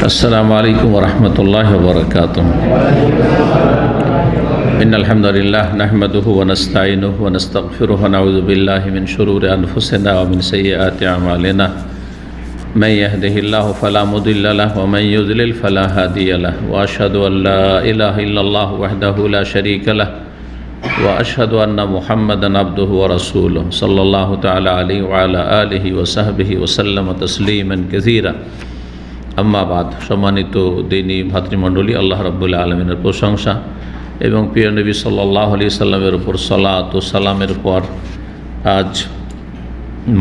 السلام عليكم ورحمة الله وبركاته. إن الحمد لله نحمده ونستعينه ونستغفره ونعوذ بالله من شرور أنفسنا ومن سيئات أعمالنا. من يهده الله فلا مضل له ومن يضلل فلا هادي له، وأشهد أن لا إله إلا الله وحده لا شريك له، وأشهد أن محمدا عبده ورسوله صلى الله تعالى عليه وعلى آله وصحبه وسلم تسليما كثيرا। আম্মা বাদ, সম্মানিত দিনী ভাতৃমণ্ডলী, আল্লাহ রাব্বুল আলামিনের প্রশংসা এবং প্রিয় নবী সাল্লাল্লাহু আলাইহি সাল্লামের উপর সালাত ও সালামের পর আজ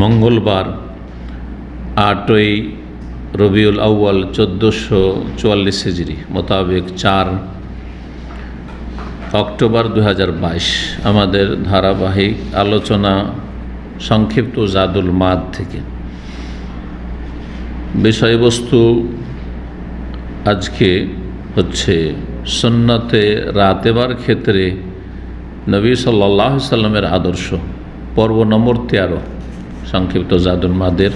মঙ্গলবার 8ই রবিউল আউয়াল 1444 হিজরি মোতাবেক 4 অক্টোবর 2022 আমাদের ধারাবাহিক আলোচনা সংক্ষিপ্ত জাদুল মাদ থেকে বিষয়বস্তু আজকে হচ্ছে সুন্নতে রাতেবার ক্ষেত্রে নবী সাল্লাল্লাহু আলাইহি সাল্লামের আদর্শ, পর্ব নম্বর 13, সংক্ষিপ্ত জাদুল মাদের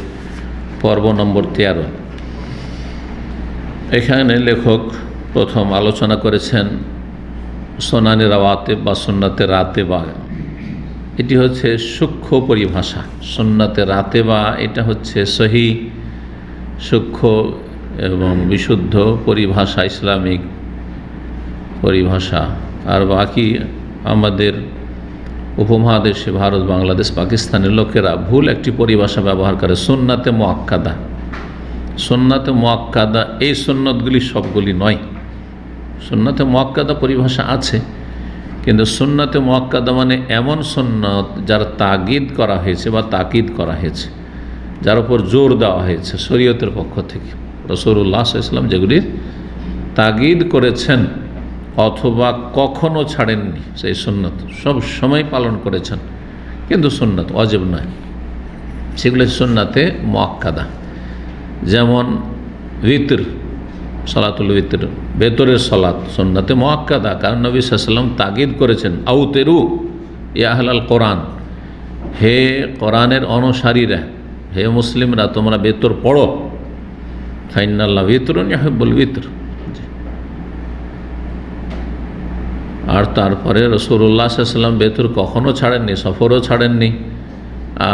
পর্ব নম্বর 13। এখানে লেখক প্রথম আলোচনা করেছেন সোনানি রাওয়াতেব বা সুন্নতে রাতেবা। এটি হচ্ছে সূক্ষ্ম পরিভাষা। সুন্নতে রাতেবা এটা হচ্ছে সহি সূক্ষ্ম এবং বিশুদ্ধ পরিভাষা, ইসলামিক পরিভাষা। আর বাকি আমাদের উপমহাদেশে ভারত, বাংলাদেশ, পাকিস্তানের লোকেরা ভুল একটি পরিভাষা ব্যবহার করে, সুন্নাতে মুআক্কাদা। সুন্নাতে মুআক্কাদা এই সুন্নতগুলি সবগুলি নয়। সুন্নাতে মুআক্কাদা পরিভাষা আছে, কিন্তু সুন্নাতে মুআক্কাদা মানে এমন সুন্নত যার তাগিদ করা হয়েছে বা তাকিদ করা হয়েছে, যার উপর জোর দেওয়া হয়েছে শরীয়তের পক্ষ থেকে। রাসূলুল্লাহ সাল্লাল্লাহু আলাইহি ওয়াসাল্লাম যেগুলির তাগিদ করেছেন অথবা কখনো ছাড়েননি, সেই সুন্নত সব সময় পালন করেছেন, কিন্তু সুন্নত ওয়াজিব নয়, সেগুলো সুন্নাতে মুআক্কাদা। যেমন ভিতর, সালাতুল ভিতর, ভেতরের সালাত সুন্নাতে মুআক্কাদা, কারণ নবী সাল্লাল্লাহু আলাইহি ওয়াসাল্লাম তাগিদ করেছেন আউতেরু ইয়া আহলাল কোরআন, হে কোরআনের অনুসারীরা, হে মুসলিমরা, তোমরা ভেতর পড়ো, ফাইনাল্লাহ ভিতরুন ইউহিব্বুল ভিতর। আর তারপরে রাসূলুল্লাহ সাল্লাল্লাহু আলাইহি ওয়াসাল্লাম ভেতর কখনো ছাড়েননি, সফরও ছাড়েননি,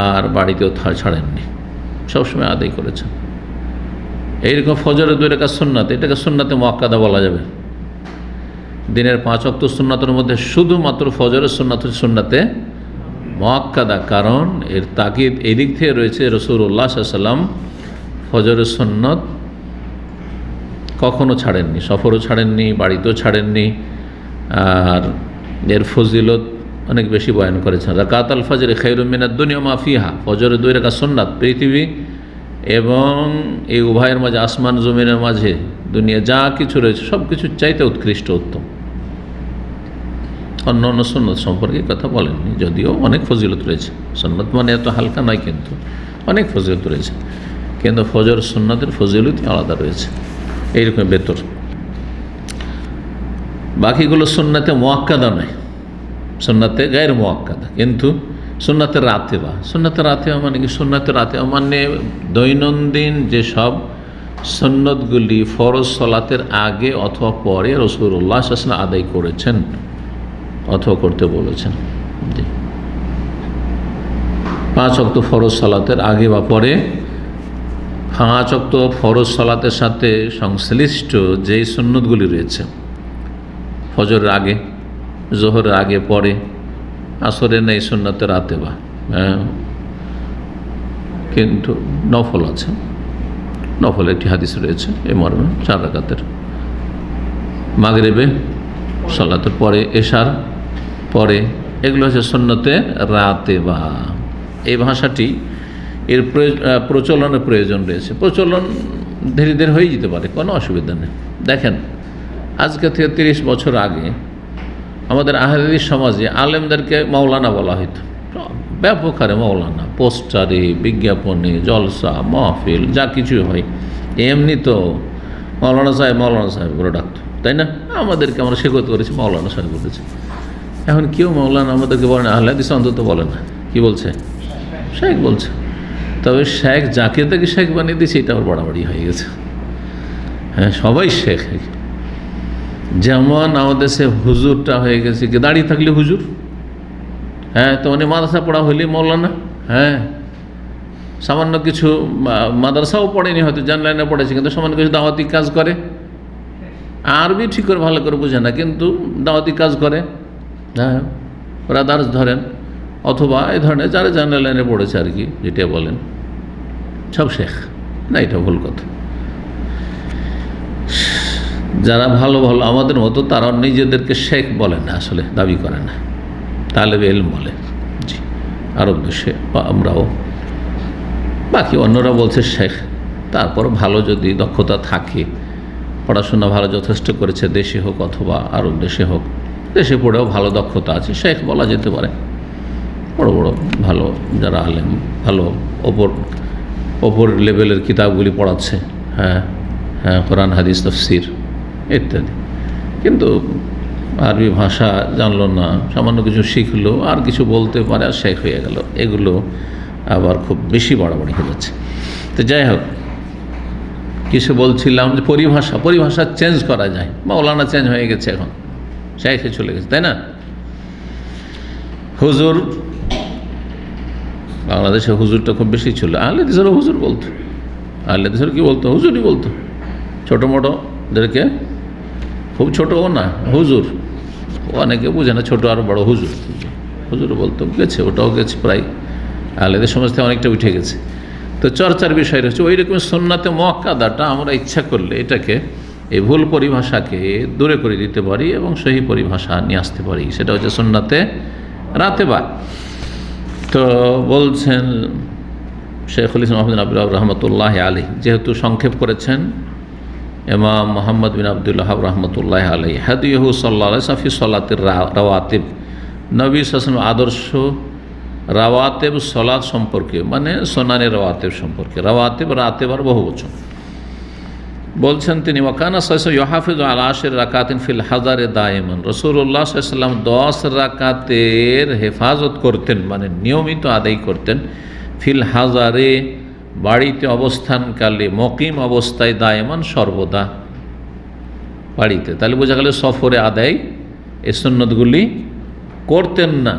আর বাড়িতেও ছাড়েননি, সবসময় আদায় করেছেন। এইরকম ফজরের 2 রাকাত সুন্নাত, এটাকে সুন্নাতে মুআক্কাদা বলা যাবে। দিনের 5 ওয়াক্ত সুন্নাতের মধ্যে শুধুমাত্র ফজরের সুন্নাত সুন্নাতে মুআক্কাদা, কারণ এর তাকিদ এদিক থেকে রয়েছে। রাসূলুল্লাহ সাল্লাল্লাহু আলাইহি ওয়াসাল্লাম ফজরের সুন্নত কখনো ছাড়েননি, সফরও ছাড়েননি, বাড়িতেও ছাড়েননি, আর এর ফজিলত অনেক বেশি বয়ান করেছেন। রাকাত আল ফজর খায়রুম মিনাদ দুনিয়া মা ফিহা, ফজরের 2 রাকাত সুন্নাত পৃথিবী এবং এই উভয়ের মাঝে, আসমান জমিনের মাঝে দুনিয়া যা কিছু রয়েছে সব কিছুর চাইতে উৎকৃষ্ট, উত্তম। অন্য অন্য সুন্নত সম্পর্কে কথা বলেননি, যদিও অনেক ফজিলত রয়েছে। সুন্নত মানে এত হালকা নয়, কিন্তু অনেক ফজিলত রয়েছে, কিন্তু ফজর সুন্নতের ফজিলত আলাদা রয়েছে। এইরকম ভেতর বাকিগুলো সুন্নাতে মুআক্কাদা নয়, সুন্নাতে গায়র মুআক্কাদা। কিন্তু সুন্নাতে রাতেবা, সুন্নাতে রাতেবা মানে কি? সুন্নাতে রাতেবা মানে দৈনন্দিন যেসব সুন্নতগুলি ফরজ সালাতের আগে অথবা পরে রাসূলুল্লাহ সাল্লাল্লাহু আলাইহি ওয়াসাল্লাম আদায় করেছেন অথবা করতে বলেছেন। 5 ওয়াক্ত ফরজ সালাতের আগে বা পরে, 5 ওয়াক্ত ফরজ সালাতের সাথে সংশ্লিষ্ট যেই সুন্নতগুলি রয়েছে, ফজরের আগে, জোহরের আগে, পরে, আসরের নেই সুন্নতে রাতেবা, কিন্তু নফল আছে। নফল একটি হাদিস রয়েছে এই মর্মে, 4 রাকাতের, মাগরিবে সালাতের পরে, এশার পরে, এগুলো হচ্ছে সুন্নতে রাতেবা। এই ভাষাটি এর প্রচলনের প্রয়োজন রয়েছে। প্রচলন ধীরে ধীরে হয়ে যেতে পারে, কোনো অসুবিধা নেই। দেখেন, আজকে থেকে 30 বছর আগে আমাদের আহলি সমাজে আলেমদেরকে মাওলানা বলা হইতো, ব্যাপক হারে মাওলানা, পোস্টারে, বিজ্ঞাপনে, জলসা, মাহফিল, যা কিছু হয় এমনি তো মাওলানা সাহেব করে ডাকতো, তাই না? আমাদেরকে আমরা শেখত করেছি, মাওলানা সাহেব বলেছে। এখন কেউ মাওলানা আমাদেরকে বলে না, আহলে হাদিস অন্তত বলে না, কি বলছে? শেখ বলছে। তবে শেখ যাকে তাকে শেখ বানিয়ে দিয়েছে, এটা আমার বাড়াবাড়ি হয়ে গেছে। হ্যাঁ, সবাই শেখ। যেমন আমাদের সে হুজুরটা হয়ে গেছে কি দাঁড়িয়ে থাকলে হুজুর, হ্যাঁ, তো উনি মাদ্রাসা পড়া হইলে মৌলানা, হ্যাঁ, সামান্য কিছু মাদ্রাসাও পড়েনি, হয়তো জানলাইনে পড়েছে, কিন্তু সামান্য কিছু দাওয়াতি কাজ করে, আরবি ঠিক করে ভালো করে বোঝে না, কিন্তু দাওয়াতি কাজ করে, হ্যাঁ, ওরা দার্স ধরেন, অথবা এই ধরনের যারা জানলাইনে পড়েছে আর কি, যেটা বলেন সব শেখ না, এটা ভুল কথা। যারা ভালো ভালো আমাদের মতো তারা নিজেদেরকে শেখ বলে না, আসলে দাবি করে না, তালেবে ইলম বলে। জি, আরব দেশে বা আমরাও, বাকি অন্যরা বলছে শেখ। তারপর ভালো যদি দক্ষতা থাকে, পড়াশোনা ভালো যথেষ্ট করেছে, দেশে হোক অথবা আরব দেশে হোক, দেশে পড়েও ভালো দক্ষতা আছে, শেখ বলা যেতে পারে। বড় বড় ভালো যারা আলেম, ভালো ওপর লেভেলের কিতাবগুলি পড়াচ্ছে, হ্যাঁ হ্যাঁ, কোরআন হাদিস তাফসীর ইত্যাদি, কিন্তু আরবি ভাষা জানলো না, সামান্য কিছু শিখলো, আর কিছু বলতে পারে আর শেখ হয়ে গেল, এগুলো আবার খুব বেশি বাড়াবাড়ি হয়ে যাচ্ছে। তো যাই হোক, কিছু বলছিলাম যে পরিভাষা চেঞ্জ করা যায়, মাওলানা চেঞ্জ হয়ে গেছে, এখন শেখে চলে গেছে, তাই না? হুজুর, বাংলাদেশে হুজুরটা খুব বেশি ছিল, আহলে হাদিসেরও হুজুর বলতো, আহলে হাদিসের কি বলতো, হুজুরই বলতো, ছোটো মোটোদেরকে, খুব ছোটও না হুজুর, অনেকে বুঝে না, ছোটো আর বড় হুজুর, হুজুর বলতো, গেছে, ওটাও গেছে, প্রায় আহলেদের সমাজ থেকে অনেকটা উঠে গেছে। তো চর্চার বিষয় রয়েছে ওই রকম সুন্নাতে মুআক্কাদাটা আমরা ইচ্ছা করলে এটাকে, এই ভুল পরিভাষাকে দূরে করে দিতে পারি এবং সহি পরিভাষা নিয়ে আসতে পারি, সেটা হচ্ছে সুন্নাতে রাতেবা। তো বলছেন শেখুল ইসলাম আহমদ বিন আব্দুল ওয়াহাব রহমতুল্লাহ আলাইহি, যেহেতু সংক্ষেপ করেছেন ইমাম মুহাম্মদ বিন আব্দুল ওয়াহাব রহমতুল্লাহ আলাইহি, হাদিয়ুহু সাল্লাল্লাহু আলাইহি ওয়াসাল্লাম ফি সলাতির রাওয়াতিব, নবী সাল্লাল্লাহু আলাইহি ওয়াসাল্লাম আদর্শ রাওয়াতেব সলাত সম্পর্কে, মানে সোনানি রাওয়াতেব সম্পর্কে, রাওয়াতেব রাতেব আর বহু বচন। বলছেন তিনি, ওয়াকানা সাল্লাল্লাহু ইউহাফিজু আলা আশর রাকাতিন ফিল হাজারে দায়েমান, রাসূলুল্লাহ সাল্লাল্লাহু আলাইহি ওয়াসাল্লাম 10 রাকাতের হেফাজত করতেন, মানে নিয়মিত আদায় করতেন, ফিল হাজারে বাড়িতে অবস্থানকালে, মকিম অবস্থায়, দায়েমান সর্বদা বাড়িতে, তাহলে বোঝা গেল সফরে আদায় এই সুন্নতগুলি করতেন না,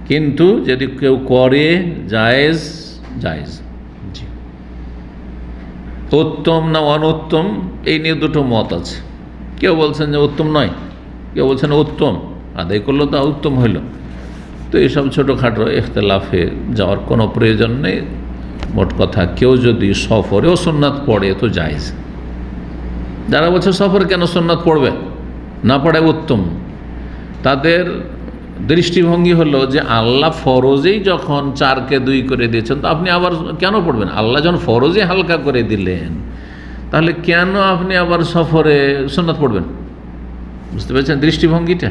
কিন্তু যদি কেউ করে জায়েজ, জি। উত্তম না অনুত্তম এই নিয়ে দুটো মত আছে, কেউ বলছেন যে উত্তম নয়, কেউ বলছেন উত্তম, আদায় করলো তা উত্তম হইল। তো এইসব ছোটোখাটো ইখতিলাফে যাওয়ার কোনো প্রয়োজন নেই। মোট কথা, কেউ যদি সফরেও সুন্নাত পড়ে তো জায়েজ। যারা বলছে সফরে কেন সুন্নাত পড়বে, না পড়ায় উত্তম, তাদের দৃষ্টিভঙ্গি হলো যে আল্লাহ ফরজেই যখন 4কে 2 করে দিয়েছেন, তো আপনি আবার কেন পড়বেন? আল্লাহ যখন ফরজে হালকা করে দিলেন, তাহলে কেন আপনি আবার সফরে সুন্নাত পড়বেন? বুঝতে পেরেছেন দৃষ্টিভঙ্গিটা?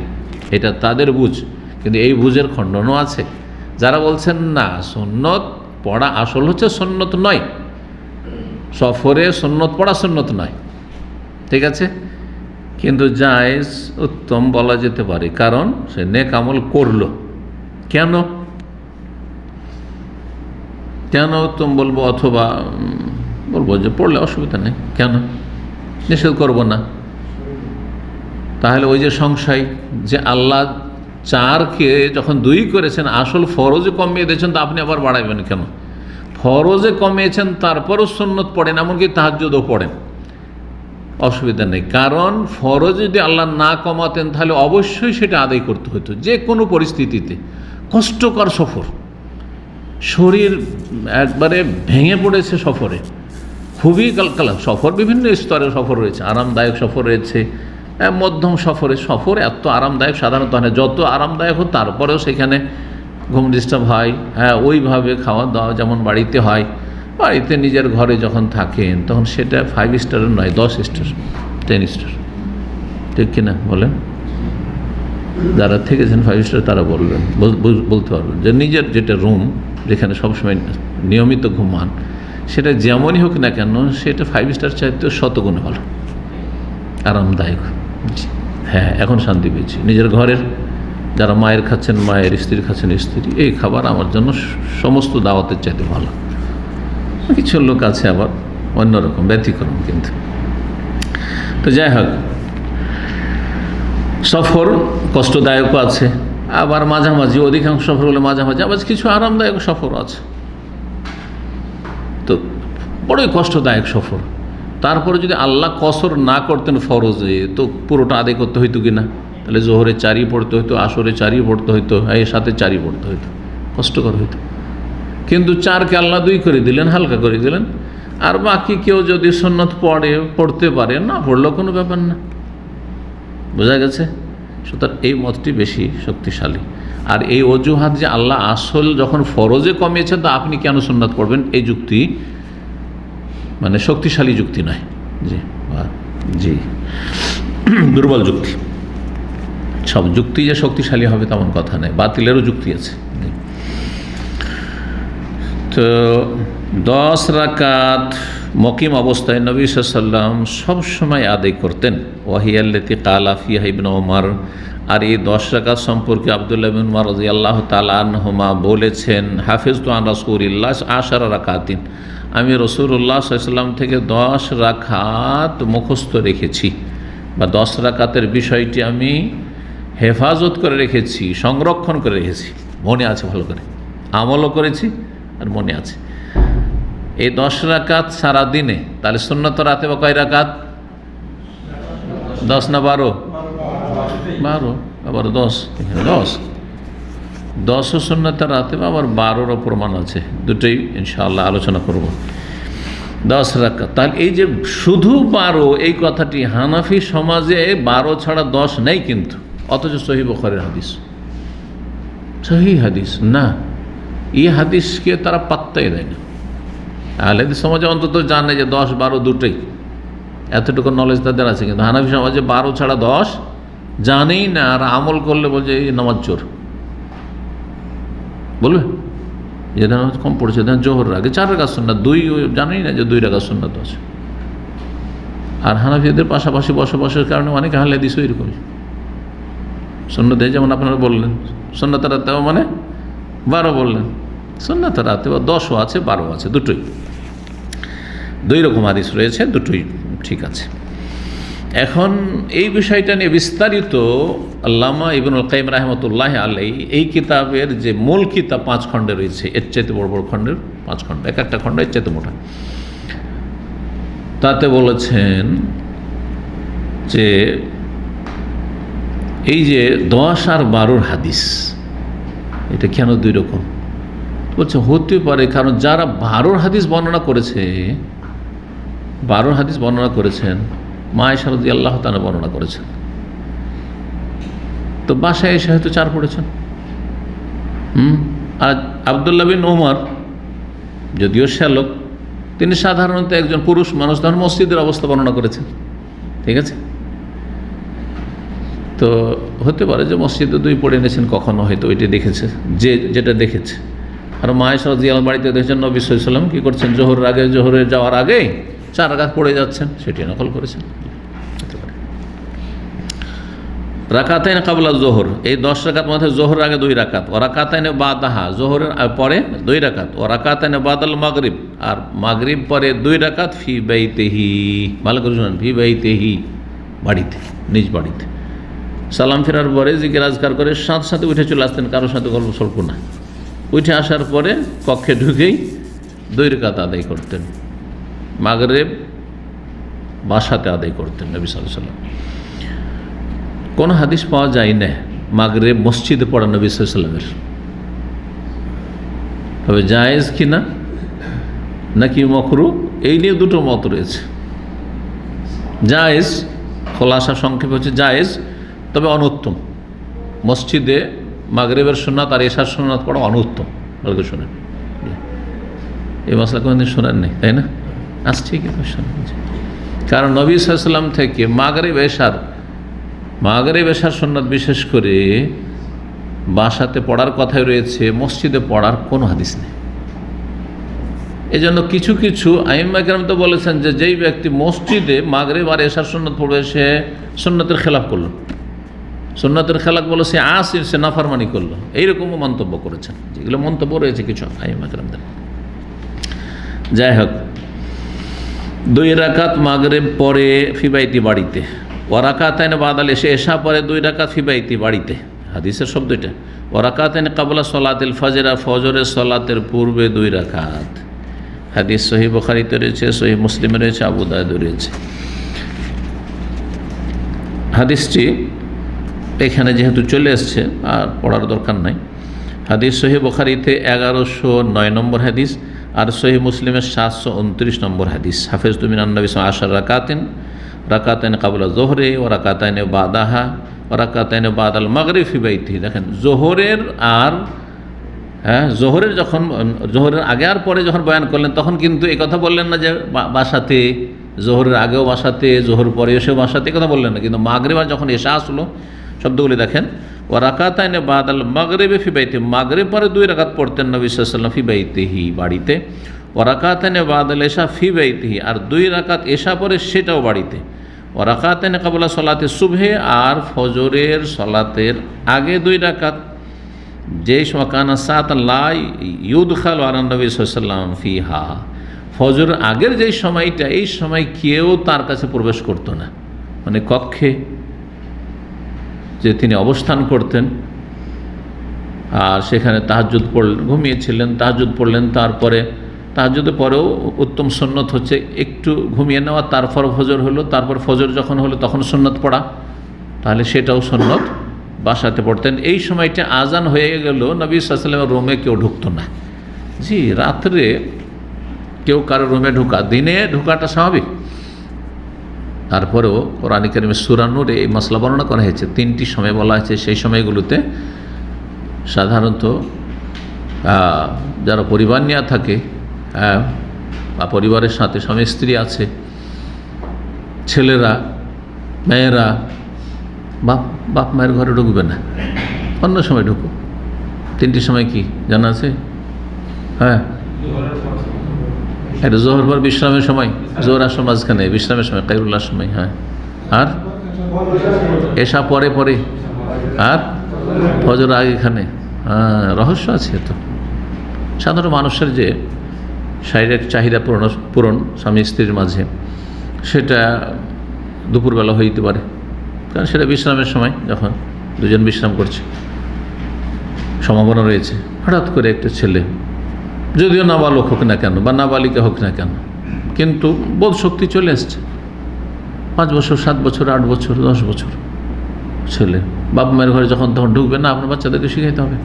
এটা তাদের বুঝ, কিন্তু এই বুঝের খণ্ডনও আছে। যারা বলছেন না, সুন্নত পড়া আসল হচ্ছে সুন্নত নয়, সফরে সুন্নত পড়া সুন্নত নয়, ঠিক আছে, কিন্তু জায়েজ উত্তম বলা যেতে পারে, কারণ সে নেক আমল করলো। কেন উত্তম বলবো, অথবা বলবো যে পড়লে অসুবিধা নেই, কেন নিষেধ করব না? তাহলে ওই যে সংশয় যে আল্লাহ 4কে যখন 2 করেছেন, আসল ফরজে কমিয়ে দিয়েছেন, তো আপনি আবার বাড়াইবেন কেন? ফরজে কমিয়েছেন, তারপরও সুন্নত পড়েন, এমনকি তাহাজ্জুদও পড়েন, অসুবিধা নেই। কারণ ফরজ যদি আল্লাহ না কমাতেন, তাহলে অবশ্যই সেটা আদায় করতে হতো যে কোনো পরিস্থিতিতে। কষ্টকর সফর, শরীর একবারে ভেঙে পড়েছে সফরে, খুবই কালকালা সফর, বিভিন্ন স্তরের সফর রয়েছে, আরামদায়ক সফর রয়েছে, মধ্যম সফর এত আরামদায়ক সাধারণত হয় না, যত আরামদায়ক হোক তারপরেও সেখানে ঘুম ডিস্টার্ব হয়, হ্যাঁ, ওইভাবে খাওয়া দাওয়া যেমন বাড়িতে হয়, বাড়িতে নিজের ঘরে যখন থাকেন তখন সেটা 5 স্টারের নয়, 10 স্টার 10 স্টার, ঠিক কিনা বলেন? যারা থেকেছেন 5 স্টার তারা বলতে পারবেন যে নিজের যেটা রুম, যেখানে সবসময় নিয়মিত ঘুমান, সেটা যেমনই হোক না কেন, সেটা 5 স্টার চাইতেও 100 গুণে ভালো, আরামদায়ক। হ্যাঁ, এখন শান্তি পেয়েছি। নিজের ঘরের যারা মায়ের খাচ্ছেন মায়ের, স্ত্রীর খাচ্ছেন স্ত্রী, এই খাবার আমার জন্য সমস্ত দাওয়াতের চাইতে ভালো। কিছু লোক আছে আবার অন্যরকম, ব্যতিক্রম, কিন্তু তো যাই হোক, সফর কষ্টদায়কও আছে, আবার মাঝামাঝি, অধিকাংশ সফর হলে মাঝামাঝি, আবার কিছু আরামদায়ক সফর আছে। তো বড়ই কষ্টদায়ক সফর। তারপরে যদি আল্লাহ কসর না করতেন ফরজে, তো পুরোটা আদায় করতে হইতো কিনা? তাহলে জোহরে 4ই পড়তে হইতো, আসরে 4ই পড়তে হইতো, এর সাথে 4ই পড়তে হইতো, কষ্টকর হইতো। কিন্তু 4কে আল্লাহ 2 করে দিলেন, হালকা করে দিলেন। আর বাকি কেউ যদি সুন্নত পড়তে পারে, না পড়লেও কোনো ব্যাপার না। বোঝা গেছে? সুতরাং এই মতটি বেশি শক্তিশালী। আর এই অজুহাত যে আল্লাহ আসল যখন ফরজে কমিয়েছেন, তো আপনি কেন সুন্নাত পড়বেন, এই যুক্তি মানে শক্তিশালী যুক্তি নয়। জি জি, দুর্বল যুক্তি। সব যুক্তি যে শক্তিশালী হবে তেমন কথা নেই, বাতিলেরও যুক্তি আছে। তো 10 রাকাত মকিম অবস্থায় নবী সাল্লাল্লাহু আলাইহি ওয়াসাল্লাম সবসময় আদায় করতেন। ওয়াহিয়াল্লাতি কালা ফিহা ইবনে ওমর। আর এই 10 রাকাত সম্পর্কে আব্দুল্লাহ ইবনে ওমর রাদিয়াল্লাহু তাআলা আনহুমা বলেছেন, হাফিজতু আন রাসূলিল্লাহ 10 রাকাতিন, আমি রাসূলুল্লাহ সাল্লাল্লাহু আলাইহি ওয়াসাল্লাম থেকে 10 রাকাত মুখস্থ রেখেছি, বা 10 রাকাতের বিষয়টি আমি হেফাজত করে রেখেছি, সংরক্ষণ করে রেখেছি, মনে আছে ভালো করে, আমলও করেছি আর মনে আছে। এই 10 রাকাত সারা দিনে, তাহলে সুন্নত রাতে বা কয় রাকাত? 10 না 12? 12, আবার 10 10ও সুন্নত রাতে, আবার 12রও প্রমাণ আছে। দুটোই ইনশাআল্লাহ আলোচনা করব। 10 রাকাত, তাহলে এই যে শুধু 12, এই কথাটি হানাফি সমাজে 12 ছাড়া 10 নেই কিন্তু, অথচ সহিহ বুখারীর হাদিস, সহিহ হাদিস না, এই হাদিসকে তারা পাত্তাই দেয় না। আহলে হাদিস সমাজে অন্তত জানে যে 10 12 দুটোই, এতটুকু নলেজ তাদের আছে। কিন্তু হানাফি সমাজে 12 ছাড়া 10 জানেই না, আর আমল করলে বলছে এই নামাজ চোর বলবে, যে নামাজ কম পড়েছে, জোহর আগে 4 রাকাত সুন্নাত, 2 জানেই না যে 2 রাকাত সুন্নাত আছে। আর হানাফিদের পাশাপাশি বসবাসের কারণে অনেক আহলে হাদিসও এরকমই সুন্নাতে, যেমন আপনারা বললেন সুন্নাত রাতেও মানে 12 বললেন, সুন্নাত রাতে বা 10ও আছে 12ও আছে, দুটোই, 2 রকম হাদিস রয়েছে, দুটোই ঠিক আছে। এখন এই বিষয়টা নিয়ে বিস্তারিত আল্লামা ইবনুল কাইয়িম রাহমাতুল্লাহি আলাইহি এই কিতাবের যে মূল কিতাব 5 খণ্ডে রয়েছে, এর চাইতে বড় বড় খণ্ডের 5 খণ্ড, এক একটা খণ্ড এর চাইতে মোটা, তাতে বলেছেন যে এই যে 10 আর 12 হাদিস, এটা কেন 2 রকম? বলছে হতে পারে কারণ যারা 12 হাদিস বর্ণনা করেছে, 12 হাদিস বর্ণনা করেছেন, মা আয়েশা রাদিয়াল্লাহু তাআলা বর্ণনা করেছেন, তো বাসায় এসে হয়তো 4 পড়েছেন। আর আব্দুল্লাহ বিন ওমর যদিও শ্যালক, তিনি সাধারণত একজন পুরুষ মানুষ, তখন মসজিদের অবস্থা বর্ণনা করেছেন, ঠিক আছে? তো হতে পারে যে মসজিদে 2 পড়ে এনেছেন কখনো, হয়তো ওইটা দেখেছে, যেটা দেখেছে। আর মা আয়েশা রাদিয়াল্লাহু বাড়িতে দেখেছেন নবী সাল্লাল্লাহু আলাইহি ওয়াসাল্লাম কী করছেন, জোহরে যাওয়ার আগে 4 রাকাত পড়ে যাচ্ছেন, সেটি নকল করেছেন। রাকাতাইন কাবলা জোহর, এই 10 রাকাত মধ্যে জোহরের আগে 2 রাকাত, ও রাকাতাইন বাদাহা, জোহরের পরে 2 রাকাত, ও রাকাতাইন বাদাল মাগরিব, আর মাগরিব পরে 2 রাকাত, ফি বাইতিহি, ভালো করে শুনুন, ফি বাইতিহি, বাড়িতে, নিজ বাড়িতে। সালাম ফেরার পরে জিকির আজকার করে সাথে সাথে উঠে চলে আসতেন, কারোর সাথে গল্প সল্প না। উঠে আসার পরে কক্ষে ঢুকেই 2 রাকাত আদায় করতেন। মাগরিব বাসাতে আদায় করতেন নবী সাল্লাল্লাহু আলাইহি ওয়াসাল্লাম। কোনো হাদিস পাওয়া যায় না মাগরিব মসজিদে পড়া নবী সাল্লাল্লাহু আলাইহি ওয়াসাল্লামের। তবে জায়েজ কিনা নাকি মাকরুহ, এই নিয়ে 2টো মত রয়েছে। জায়েজ, খোলাসা সংক্ষেপ হচ্ছে জায়েজ, তবে অনুত্তম। মসজিদে মাগরিবের সুন্নাত আর এশার সুন্নাত পড়া অনুত্তম, বলকে শোনেন। এই মশলা কোনোদিন শোনেন নেই, তাই না? আসছে কি শোনেন? কারণ নবী সাল্লাল্লাহু আলাইহি ওয়াসাল্লাম থেকে মাগরিব এশার সুন্নাত বিশেষ করে বাসাতে পড়ার কথাই রয়েছে, মসজিদে পড়ার কোনো হাদিস নেই। এই জন্য কিছু কিছু আইম্মা কেরাম তো বলেছেন যে যেই ব্যক্তি মসজিদে মাগরিব আর এশার সুন্নাত পড়বে, সে সুন্নাতের খেলাফ করলো, সুন্নাতের খেলাফ বলো, সে আসির, সে নাফরমানি করলো, এইরকমও মন্তব্য করেছেন। যেগুলো মন্তব্য রয়েছে কিছু আইম্মা কেরামদের। যাই হোক, 2 রাকাত মাগরিব পরে ফিবাইতি বাড়িতে, ওয়ারাকাতাইন বাদাল এশা পরে 2 রাকাত ফিবাইতি বাড়িতে, হাদিসের শব্দ এটা। ওয়ারাকাতাইন কাবলা সলাতিল ফজর, ফজরের সলাতের পূর্বে 2 রাকাত। হাদিস সহিহ বুখারীতে রয়েছে, সহিহ মুসলিমে রয়েছে, আবু দাউদে রয়েছে। হাদিসটি এখানে যেহেতু চলে এসছে আর পড়ার দরকার নাই। হাদিস সহিহ বুখারীতে 1109 নম্বর হাদিস, আর সহিহ মুসলিমের 729 নম্বর হাদিস। হাফিজতু মিনান নবী আশার রাকাতাইন কাবলা যোহরে ও রাকাতাইন বাদাহা ও রাকাতাইন বাদাল মাগরিব ফি বাইতি। দেখেন জোহরের আর জোহরের যখন জোহরের আগে আর পরে যখন বয়ান করলেন তখন কিন্তু এই কথা বললেন না যে বাসাতে, জোহরের আগেও বাসাতে, জোহর পরে এসেও বাসাতে, কথা বললেন না। কিন্তু মাগরিব আর যখন এশা আসলো, শব্দগুলি দেখেন, ও রাকাতাইন বাদাল মাগরিবে ফি বাইতি, মাগরিব পরে 2 রাকাত পড়তেন নবী সাল্লাল্লাহু আলাইহি ওয়াসাল্লাম ফি বাইতিহি বাড়িতে, ও রাকাতাইন বাদাল এশা ফি বাইতিহি, আর 2 রাকাত এশা পরে সেটাও বাড়িতে, ও রাকাতাইন কাবলা সলাতে সুবহে, আর ফজরের সলাতের আগে 2 রাকাত, যেই সময় কানা সাত লা ইউদখাল আলা নবী সাল্লাল্লাহু আলাইহি ওয়াসাল্লাম ফিহা, ফজর আগের যেই সময়টা, এই সময় কেউ তার কাছে প্রবেশ করতো না, মানে কক্ষে যে তিনি অবস্থান করতেন আর সেখানে তাহাজ্জুদ ঘুমিয়েছিলেন, তাহাজ্জুদ পড়লেন, তারপরে তাহাজ্জুদের পরেও উত্তম সুন্নত হচ্ছে একটু ঘুমিয়ে নেওয়া, তারপর ফজর হলো, তারপর ফজর যখন হলো তখন সুন্নত পড়া, তাহলে সেটাও সুন্নত বাসাতে পড়তেন। এই সময়টা আজান হয়ে গেল, নবী সাল্লাল্লাহু আলাইহি ওয়াসাল্লামের রুমে কেউ ঢুকতো না। জি, রাত্রে কেউ কারো রুমে ঢোকা, দিনে ঢোকাটা স্বাভাবিক। তারপরেও কোরআন কারীমের সূরা নূরে এই মসলা বর্ণনা করা হয়েছে, 3টি সময় বলা হয়েছে। সেই সময়গুলোতে সাধারণত যারা পরিবার নিয়ে থাকে বা পরিবারের সাথে স্বামী স্ত্রী আছে, ছেলেরা মেয়েরা বাপ মায়ের ঘরে ঢুকবে না, অন্য সময় ঢুকো। 3টি সময় কি জানা আছে? হ্যাঁ, এটা জোহর পর বিশ্রামের সময়, জোহর আসর মাঝখানে বিশ্রামের সময়, কাইরুল্লাহর সময়। হ্যাঁ, আর এশা পরে পরে, আর ফজর আগে এখানে। হ্যাঁ, রহস্য আছে তো। সাধারণ মানুষের যে শারীরিক চাহিদা পূরণ স্বামী স্ত্রীর মাঝে, সেটা দুপুরবেলা হইতে পারে, কারণ সেটা বিশ্রামের সময়, যখন দুজন বিশ্রাম করছে, সম্ভাবনা রয়েছে। হঠাৎ করে একটা ছেলে, যদিও নাবালক হোক না কেন বা নাবালিকা হোক না কেন, কিন্তু বোধ শক্তি চলে এসছে, 5 বছর 7 বছর 8 বছর 10 বছর ছেলে, বাপ মায়ের ঘরে যখন তখন ঢুকবে না, আপনার বাচ্চাদেরকে শিখাইতে হবে।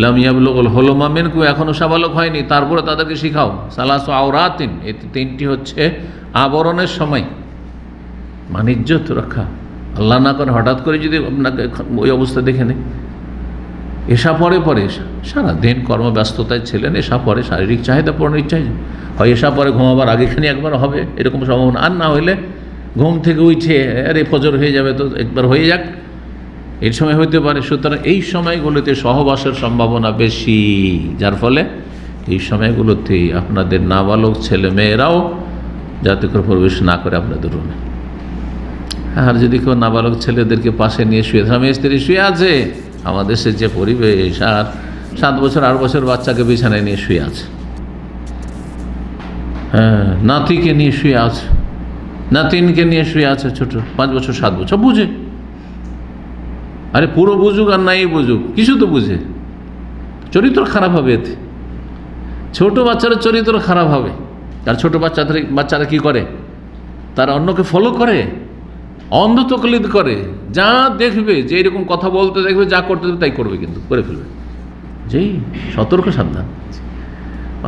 লাম ইয়াবলুগুল হুলুমা মিনকুম, এখনও সাবালক হয়নি, তারপরে তাদেরকে শিখাও। সালাসু আওরাতিন, এই 3টি হচ্ছে আবরণের সময়, মানে ইজ্জত রক্ষা। আল্লাহ না করে হঠাৎ করে যদি আপনাকে ওই অবস্থা দেখে নেয়, এসা পরে পরে সারাদিন কর্মব্যস্ততায় ছিলেন, এসা পরে শারীরিক চাহিদা পূরণের ইচ্ছাই হয়, এসা পরে ঘুমাবার আগেখানি একবার হবে, এরকম সম্ভাবনা। আর না হইলে ঘুম থেকে উঠে আরে ফজর হয়ে যাবে, তো একবার হয়ে যাক, এর সময় হইতে পারে। সুতরাং এই সময়গুলোতে সহবাসের সম্ভাবনা বেশি, যার ফলে এই সময়গুলোতে আপনাদের নাবালক ছেলে মেয়েরাও যাতে করে প্রবেশ না করে আপনাদের রুমে। আর যদি কেউ নাবালক ছেলেদেরকে পাশে নিয়ে শুয়ে, স্বামী স্ত্রী শুয়ে আছে, আমাদের দেশের যে পরিবেশ, আর 7 বছর 8 বছর বাচ্চাকে বিছানায় নিয়ে শুয়ে আছে, হ্যাঁ, নাতিকে নিয়ে শুয়ে আছে, নাতিনকে নিয়ে শুয়ে আছে, ছোট 5 বছর 7 বছর, বুঝে। আরে পুরো বুঝুক আর নাই বুঝুক, কিছু তো বুঝে। চরিত্র খারাপ হবে এতে, ছোট বাচ্চারা চরিত্র খারাপ হবে। আর ছোট বাচ্চারা কি করে? তারা অন্যকে ফলো করে, অন্ধ তকলিদ করে, যা দেখবে, যে এরকম কথা বলতে দেখবে, যা করতে দেবে তাই করবে, কিন্তু করে ফেলবে। যেই সতর্ক সাবধান।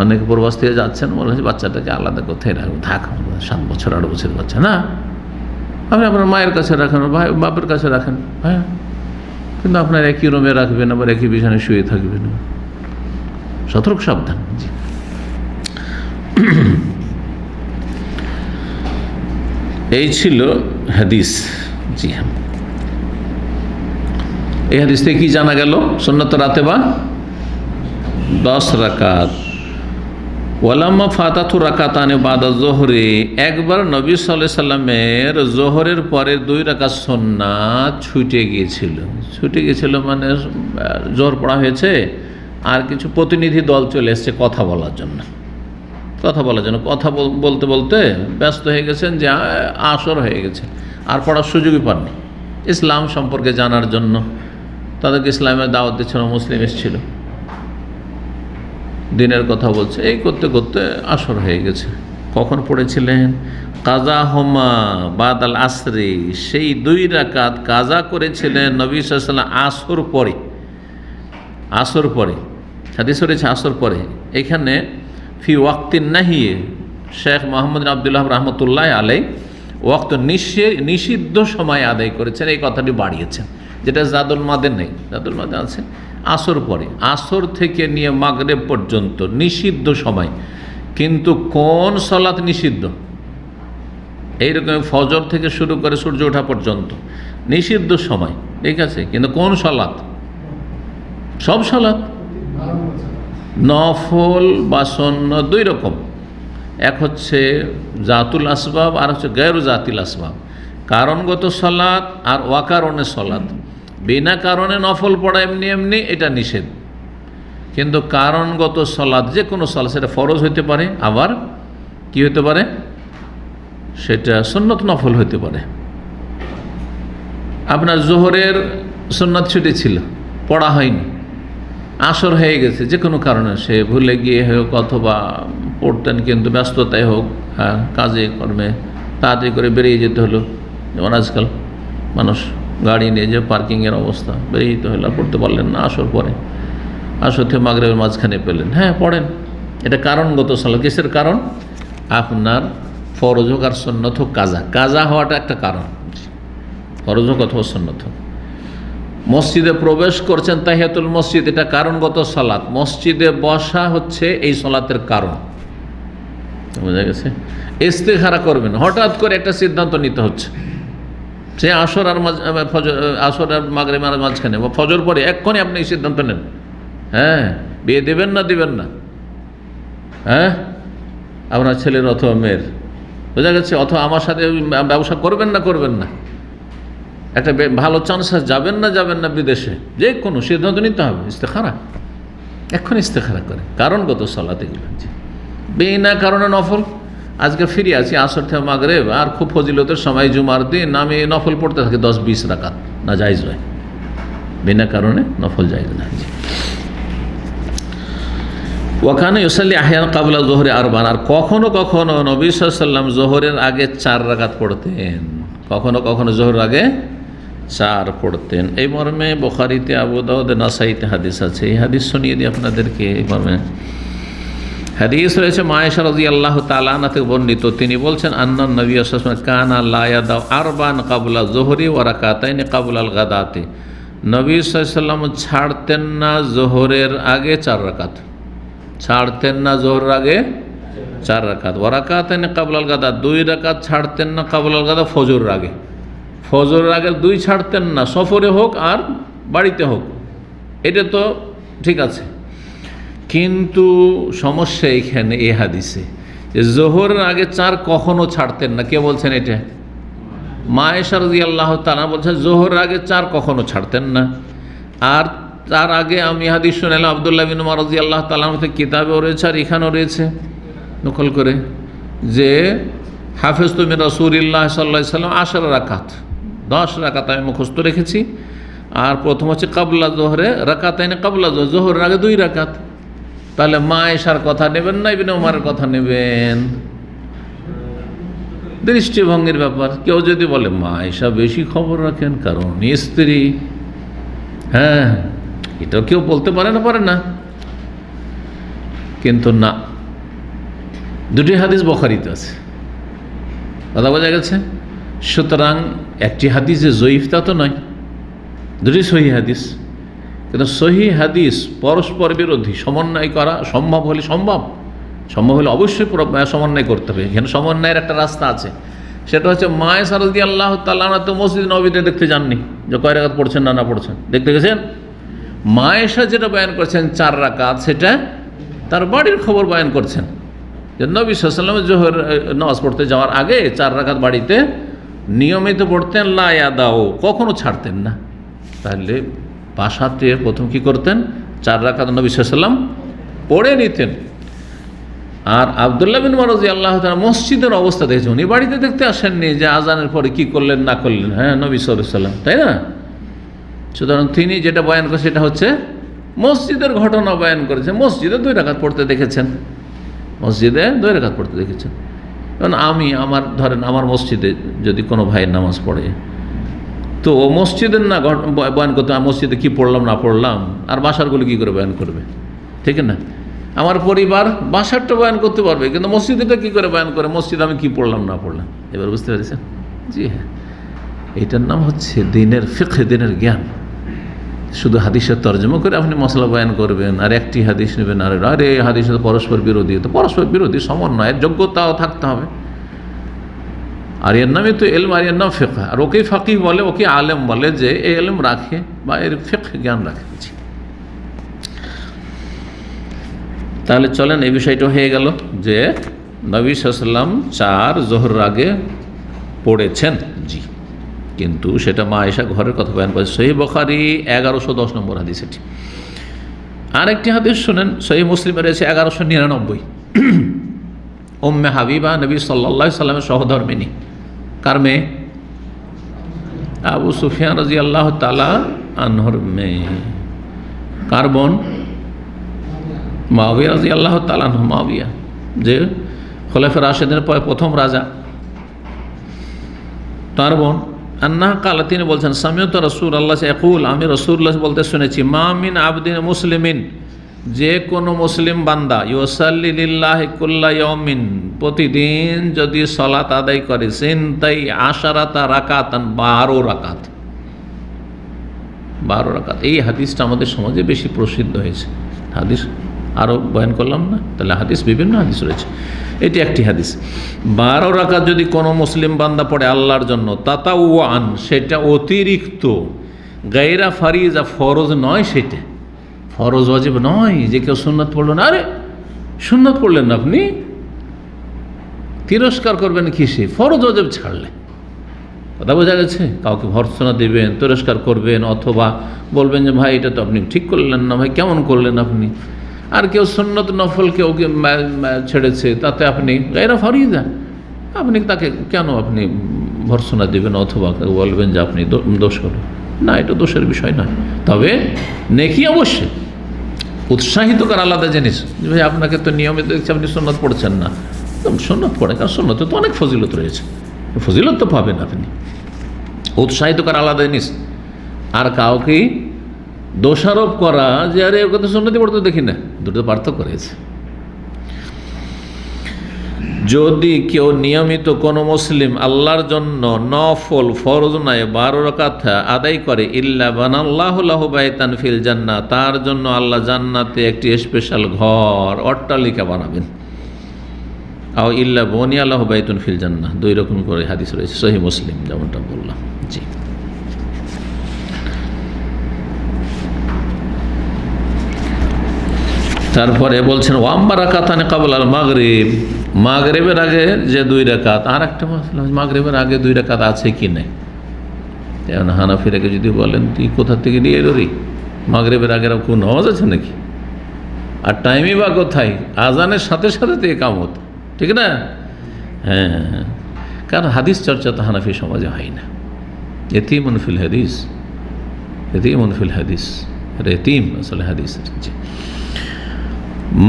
অনেকে প্রবাস থেকে যাচ্ছেন, বলে বাচ্চাটাকে আলাদা কোথায় রাখবো, থাক 7 বছর 8 বছর বাচ্চা না, আপনি আপনার মায়ের কাছে রাখেন, ভাই বাপের কাছে রাখেন, হ্যাঁ, কিন্তু আপনার একই রুমে রাখবেন, আবার একই বিছানায় শুয়ে থাকবেন। সতর্ক সাবধান। জি, এই ছিল হাদিস। জি হ্যাঁ, এই হাদিস থেকে কি জানা গেল? সুন্নত রাতেবা 10 রাকাত। ওয়ালাম্মা ফাতাতু রাকাতানে বাদা যোহরে, একবার নবী সাল্লাল্লাহু আলাইহি সাল্লামের যোহরের পরে 2 রাকাত সুন্নাত ছুটে গিয়েছিল, মানে জোহর পড়া হয়েছে, আর কিছু প্রতিনিধি দল চলে এসছে কথা বলার জন্য। কথা বলার জন্য। কথা বলতে বলতে ব্যস্ত হয়ে গেছেন যে আসর হয়ে গেছে, আর পড়ার সুযোগই পাননি। ইসলাম সম্পর্কে জানার জন্য তাদেরকে ইসলামের দাওয়াত দিচ্ছিল, মুসলিম এসেছিল, দিনের কথা বলছে, এই করতে করতে আসর হয়ে গেছে। কখন পড়েছিলেন? কাজা হোমা বাদাল আসরি, সেই 2 রাকাত কাজা করেছিলেন নবী সাল্লাল্লাহু আলাইহি ওয়াসাল্লাম আসর পরে। আসর পরে হাদিস রয়েছে আসর পরে। এখানে ফি ওয়াক্তিন নাহিয়ে শেখ মোহাম্মদ আবদুল্লাহ রহমতুল্লাহ আলাই ওয়াক্ত নিষিদ্ধ সময় আদায় করেছেন, এই কথাটি বাড়িয়েছেন, যেটা জাদুল মাদে নেই। জাদুল মাদে আছে আসর পরে, আসর থেকে নিয়ে মাগরিব পর্যন্ত নিষিদ্ধ সময়। কিন্তু কোন সালাত নিষিদ্ধ? এইরকম ফজর থেকে শুরু করে সূর্য ওঠা পর্যন্ত নিষিদ্ধ সময়, ঠিক আছে। কিন্তু কোন সালাত? সব সালাত, নফল বা সুন্নাত 2 রকম। এক হচ্ছে জাতুল আসবাব, আর হচ্ছে গায়রু জাতিল আসবাব। কারণগত সালাত আর ওয়াকারণে সালাত। বিনা কারণে নফল পড়া এমনি এমনি এটা নিষেধ। কিন্তু কারণগত সালাত, যে কোনো সালাত, সেটা ফরজ হইতে পারে, আবার কি হতে পারে, সেটা সুন্নত নফল হইতে পারে। আপনার জোহরের সুন্নত ছুটি ছিল, পড়া হয়নি, আসর হয়ে গেছে, যে কোনো কারণে, সে ভুলে গিয়ে হোক অথবা পড়তেন কিন্তু ব্যস্ততায় হোক, কাজে কর্মে তাড়াতাড়ি করে বেরিয়ে যেতে হলো। যেমন আজকাল মানুষ গাড়ি নিয়ে যে পার্কিংয়ের অবস্থা, বেরিয়ে যেতে হলো, পড়তে পারলেন না, আসর পরে, আসর থেকে মাগরিবের মাঝখানে পেলেন, হ্যাঁ পড়েন। এটা কারণগত সালাত। কিসের কারণ? আপনার ফরজ হোক আর সুন্নত হোক, কাজা হওয়াটা একটা কারণ, ফরজ হোক অথবা সুন্নত হোক। মসজিদে প্রবেশ করছেন, তাহিয়াতুল মসজিদ, এটা কারণগত সালাত। মসজিদে বসা হচ্ছে এই সালাতের কারণ, বোঝা গেছে। ইস্তেখারা করবেন, হঠাৎ করে একটা সিদ্ধান্ত নিতে হচ্ছে, সে আসর আর মাগরিবের মাঝখানে বা ফজর পরে এক্ষুনি আপনি এই সিদ্ধান্ত নেন, হ্যাঁ বিয়ে দেবেন না দিবেন না, হ্যাঁ আপনার ছেলের অথবা মেয়ের, বোঝা গেছে, অথবা আমার সাথে ব্যবসা করবেন না করবেন না, একটা ভালো চান্স যাবেন না বিদেশে, যে কোনো সিদ্ধান্ত নিতে হবে। ইস্তেখারা, এখন ইস্তেখারা করে, কারণগত সালাত এগুলো। বিনা কারণে নফল, আজকে ফিরে আছি আসর থেকে মাগরিব, আর খুব ফজিলতের সময় জুমার দিন, আমি নফল পড়তে থাকি 10-20 রাকাত, না জায়েজ নয়, বিনা কারণে নফল জায়েজ না। ওয়াকানা ইউসাল্লি আহয়ান কাবলা জোহরে আরবান, আর কখনো কখনো নবী সাল্লাল্লাহু আলাইহি ওয়াসাল্লাম জোহরের আগে 4 রাকাত পড়তেন, কখনো কখনো জোহরের আগে 4 পড়তেন। এই মর্মে বুখারীতে, আবু দাউদ, নাসাইতে হাদিস আছে। এই হাদিস শুনিয়ে দিই আপনাদেরকে। এই মর্মে হাদিস রয়েছে আয়েশা রাদিয়াল্লাহু তাআলা আনহা থেকে বর্ণিত, তিনি বলছেন, আন্নান নবী সাল্লাল্লাহু আলাইহি ওয়াসাল্লাম কানা লা ইয়াদাউ আরবান কাবলা যুহরি ওয়া রাকাতাইন কাবলাল গাদাতি, নবী সাল্লাল্লাহু আলাইহি ওয়াসাল্লাম ছাড়তেন না জোহরের আগে 4 রাকাত, ছাড়তেন না জোহরের আগে 4 রাকাত, ওয়া রাকাতাইন কাবলাল গাদা, 2 রাকাত ছাড়তেন না কাবলাল গাদা, ফজরের আগে, ফজরের আগে 2 ছাড়তেন না, সফরে হোক আর বাড়িতে হোক, এটা তো ঠিক আছে। কিন্তু সমস্যা এইখানে এই হাদিসে, যে জোহরের আগে 4 কখনো ছাড়তেন না। কে বলছেন এটা? আয়েশা রাদিয়াল্লাহু তাআলা বলছেন জোহরের আগে 4 কখনো ছাড়তেন না। আর তার আগে আমি হাদিস শুনলাম আব্দুল্লাহ বিন উমর রাদিয়াল্লাহু তাআলা থেকে, কিতাবেও রয়েছে আর এখানেও রয়েছে নকল করে, যে হাফিজতু মিন রাসূলিল্লাহ সাল্লাল্লাহু আলাইহি ওয়াসাল্লাম 10 রাকাত, 10 রাকাত আমি মুখস্থ রেখেছি। আর প্রথম হচ্ছে কাবলা জোহরে রাকাতাইন কাবলা জোহরের আগে 2 রাকাত। তাহলে মা আয়েশার কথা নেবেন না ইবনে উমরের কথা নেবেন? দৃষ্টিভঙ্গির ব্যাপার। কেউ যদি বলে মা আয়েশা বেশি খবর রাখেন কারণ স্ত্রী, হ্যাঁ এটাও কেউ বলতে পারে না, কিন্তু না, 2টি হাদিস বুখারীতে আছে, কথা বোঝা গেছে। সুতরাং একটি হাদিস যে জয়ীফ তা তো নয়, 2টি সহিহ হাদিস। কিন্তু সহিহ হাদিস পরস্পর বিরোধী, সমন্বয় করা সম্ভব হলে অবশ্যই সমন্বয় করতে হবে। এখানে সমন্বয়ের একটা রাস্তা আছে, সেটা হচ্ছে আয়েশা রাদিয়াল্লাহু তাআলা তো মসজিদ নববীতে দেখতে যাননি যে কয় রাকাত পড়ছেন না পড়ছেন, দেখতে গেছেন। আয়েশা যেটা বয়ান করছেন 4 রাকাত, সেটা তার বাড়ির খবর বয়ান করছেন, যে নবী সাল্লাল্লাহু আলাইহি ওয়াসাল্লাম জোহর নামাজ পড়তে যাওয়ার আগে 4 রাকাত বাড়িতে নিয়মিত পড়তেন, লা ইয়াদাও, কখনো ছাড়তেন না। তাহলে বাসাতে প্রথম কি করতেন? 4 রাকাত নবী সাল্লাল্লাহু আলাইহি ওয়াসাল্লাম পড়ে নিতেন। আর আব্দুল্লাহ বিন উমর রাদিয়াল্লাহু তাআলা মসজিদের অবস্থা দেখেছেন, উনি বাড়িতে দেখতে আসেননি যে আজানের পরে কি করলেন না করলেন, হ্যাঁ নবী সাল্লাল্লাহু আলাইহি ওয়াসাল্লাম, তাই না? সুতরাং তিনি যেটা বয়ান করেছেন সেটা হচ্ছে মসজিদের ঘটনা বয়ান করেছেন, মসজিদে 2 রাকাত পড়তে দেখেছেন, মসজিদে 2 রাকাত পড়তে দেখেছেন। কারণ ধরেন আমার মসজিদে যদি কোনো ভাইয়ের নামাজ পড়ে, তো ও মসজিদের না বয়ান করতে মসজিদে কি পড়লাম না পড়লাম, আর বাসারগুলো কি করে বয়ান করবে, ঠিক না? আমার পরিবার বাসারটা বয়ান করতে পারবে, কিন্তু মসজিদেটা কি করে বয়ান করে, মসজিদে আমি কি পড়লাম না পড়লাম। এবার বুঝতে পেরেছেন? জি হ্যাঁ, এটার নাম হচ্ছে দিনের ফিকহ, দিনের জ্ঞান। শুধু হাদিসের তর্জমা করে আপনি মশলা বয়ান করবেন আর একটি হাদিস নেবেন, আর আরে হাদিস তো পরস্পর বিরোধী, তো পরস্পর বিরোধী সমন্বয়ের যোগ্যতাও থাকতে হবে। আর এর নামে তো এলম, আর এর নাম ফিকহ। আর ওকে ফাকিহ বলে, ওকে আলেম বলে যে এই এলম রাখে বা এর ফিকহ জ্ঞান রাখে। তাহলে চলেন এই বিষয়টা হয়ে গেল যে নবী সাল্লাল্লাহু আলাইহি ওয়াসাল্লাম 4 যোহরের আগে পড়েছেন, জি। কিন্তু সেটা মা আয়েশা ঘরের কথা বয়ান করেছে, সহিহ বুখারী 1110 নম্বর হাদিস এটি। আরেকটি হাদিস শুনেন, সহিহ মুসলিমে রয়েছে 1199। উম্মে হাবিবা নবী সাল্লাল্লাহু আলাইহি ওয়াসাল্লামের সহধর্মিণী। কার মেয়ে? আবু সুফিয়ান রাদিয়াল্লাহু তাআলা আনহুর মেয়ে। কার বোন? মুআবিয়া রাদিয়াল্লাহু তাআলা আনহু, মুআবিয়া যে খোলাফায়ে রাশিদিনের পরে প্রথম রাজা, তার বোন। আন্নাহা কালা, তিনি বলছেন সামিউতু রাসূলুল্লাহ ইয়াকুল, আমি রাসূলুল্লাহ বলতে শুনেছি, মা মিন আবদিন মুসলিমিন, যে কোনো মুসলিম বান্দা ইউসাল্লি লিল্লাহি কুল্লা ইয়াউমিন, প্রতিদিন যদি সালাত আদায় করে, সিনতাই আশারাতা রাকাতান, 12 রাকাত, 12 রাকাত। এই হাদিসটা আমাদের সমাজে বেশি প্রসিদ্ধ হয়েছে। হাদিস আরও বয়ান করলাম না, তাহলে হাদিস বিভিন্ন হাদিস রয়েছে, এটি একটি হাদিস। 12 রাকাত যদি কোনো মুসলিম বান্দা পড়ে আল্লাহর জন্য, তাতাওয়ান, সেটা অতিরিক্ত, গায়রা ফারিজা, ফরজ নয়, সেটা ফরজ ওয়াজিব নয় যে কেউ সুন্নাত পড়লো না। আরে সুন্নাত পড়লেন না আপনি, তিরস্কার করবেন কিসে? ফরজ ওয়াজিব ছাড়লে। কথা বোঝা গেছে? কাউকে ভর্ৎসনা দেবেন, তিরস্কার করবেন, অথবা বলবেন যে ভাই এটা তো আপনি ঠিক করলেন না, ভাই কেমন করলেন আপনি। আর কেউ সুন্নত নফল কেউ ছেড়েছে, তাতে আপনি গায়রা ফারিজা, আপনি তাকে কেন আপনি ভর্ৎসনা দেবেন অথবা বলবেন যে আপনি দোষ করবেন না, এটা দোষের বিষয় নয়। তবে নেকি অবশ্যই উৎসাহিত করা আলাদা জিনিস। ভাই আপনাকে তো নিয়মিত দেখছি আপনি সুন্নত পড়ছেন না, সুন্নত পড়ে, কারণ সুন্নতে তো অনেক ফজিলত রয়েছে, ফজিলত তো পাবেন আপনি। উৎসাহিত করা আলাদা জিনিস। আর কাউকে দোষারোপ করা যে আরে ওকে তো সুন্নতি পড়তে দেখি না, দুটো পার্থক্য রয়েছে। যদি কেউ নিয়মিত কোনো মুসলিম আল্লাহর জন্য নফল ফরজ নয় 12 রাকাত আদায় করে, ইল্লা বানাল্লাহু লাহু বাইতান ফিল জান্নাহ, তার জন্য আল্লাহ জান্নাতে একটি স্পেশাল ঘর, অট্টালিকা বানাবেন। আও ইল্লা বুনিয়া লাহু বাইতুন ফিল জান্নাহ, 2 রকম করে হাদিস রয়েছে, সহিহ মুসলিম, যেমনটা বললাম, জি। তারপরে বলছেন ওয়াম্মা রাকাতানি ক্বাবলাল মাগরিব, মাগরিবের আগে যে 2 রাকাত। আর একটা মশলা, মাগরিবের আগে 2 রাকাত আছে কি নেই? যেমন হানাফিরাকে যদি বলেন তুই কোথা থেকে নিয়ে এলি, মাগরিবের আগের কোন নামাজ আছে নাকি? আর টাইমই বা কোথায়? আজানের সাথে সাথে তো ইকামত, ঠিক না? হ্যাঁ, কারণ হাদিস চর্চা তো হানাফি সমাজে হয় না। ইতিমুন ফিল হাদিস, ইতিমুন ফিল হাদিস, ইতিম আসলে হাদিস।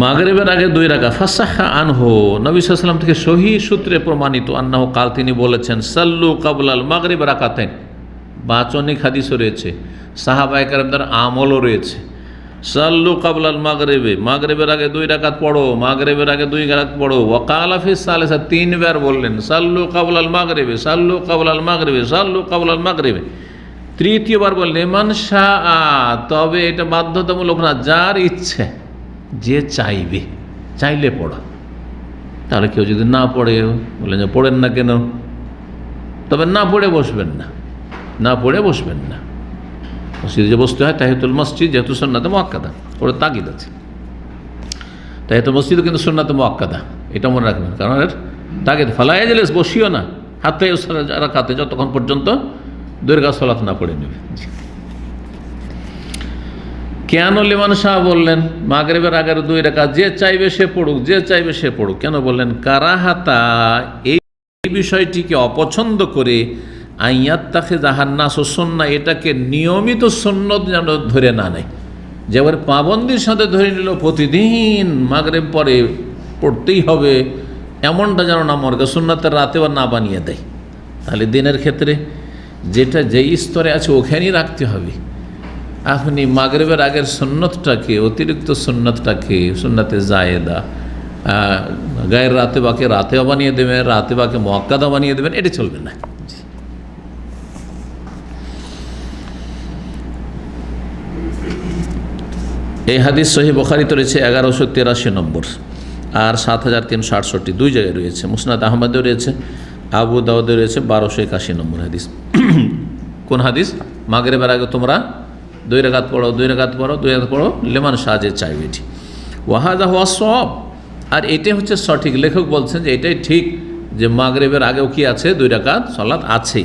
মাগরিবের আগে 2 রাকাত। ফাসাহা আনহু, নবী সাল্লাল্লাহু আলাইহি ওয়াসাল্লাম থেকে সহিহ সূত্রে প্রমাণিত, আন্নাহু কাল, তিনি বলেছেন, সাল্লু ক্বাবলাল মাগরিব রাকাতাইন। বাচনিক হাদিসও রয়েছে, সাহাবায়ে কেরামদের আমলও রয়েছে। সাল্লু ক্বাবলাল মাগরিবে, মাগরিবের আগে 2 রাকাত পড়ো, মাগরিবের আগে 2 রাকাত পড়ো। ওয়া কালা ফিস সালিসা, 3 বার বললেন সাল্লু ক্বাবলাল মাগরিবে, সাল্লু ক্বাবলাল মাগরিবে, সাল্লু ক্বাবলাল মাগরিবে। তৃতীয়বার বললেন মান শাআ, তবে এটা বাধ্যতামূলক না, যার ইচ্ছে, যে চাইবে, চাইলে পড়া। তাহলে কেউ যদি না পড়ে, বললেন যে পড়েন না কেন? তবে না পড়ে বসবেন না, না পড়ে বসবেন না। মসজিদে যে বসতে হয় তাহিয়াতুল মসজিদ যেহেতু সুন্নাতে মুআক্কাদা, ওর তাগিদ আছে। তাহিয়াতুল মসজিদও কিন্তু সুন্নাতে মুআক্কাদা, এটা মনে রাখবেন, কারণ এর তাগিদ। ফালা ইয়াজলিস, বসিও না, হাত্তা ইউসাল্লি রাকাতে, যতক্ষণ পর্যন্ত 2 রাকাত সালাত না পড়ে নেবে। কেন লিমান শাহ বললেন মাগরিবের আগের 2 রাকাত যে চাইবে সে পড়ুক, যে চাইবে সে পড়ুক? কেন বললেন? কারাহাতা, এই বিষয়টিকে অপছন্দ করে, আইয়াত তাকে জাহান্নাস ও সুন্নাহ, এটাকে নিয়মিত সুন্নত যেন ধরে না নেয়, যে আবার পাবন্দির সাথে ধরে নিল প্রতিদিন মাগরিব পরে পড়তেই হবে, এমনটা যেন না মর্গে সুন্নাতের রাতে বা না বানিয়ে দেয়। তাহলে দিনের ক্ষেত্রে যেটা যেই স্তরে আছে ওখানেই রাখতে হবে। আপনি মাগরিবের আগের সুন্নতটাকে, অতিরিক্ত সুন্নতটাকে, সুন্নতে জায়েদা, গায়ের রাতে বাকে রাতেও বানিয়ে দেবেন, রাতে বাকে মুআক্কাদা বানিয়ে দেবেন, এটা চলবে না। এই হাদিস সহিহ বুখারীতে রয়েছে 1183 নম্বর আর 7368, 2 জায়গায় রয়েছে। মুসনাদ আহমদেও রয়েছে, আবু দাউদে রয়েছে 1281 নম্বর হাদিস। কোন হাদিস? মাগরিবের আগে তোমরা 2 রাকাত পড়ো, 2 রাকাত পড়ো, 2 রাকাত পড়ো, লিমান সাজে চাইবে। এটি ওয়াহাদা হুয়া সওয়াব, আর এটাই হচ্ছে সঠিক। লেখক বলছেন যে এটাই ঠিক, যে মাগরিবের আগেও কি আছে? 2 রাকাত সালাত আছে।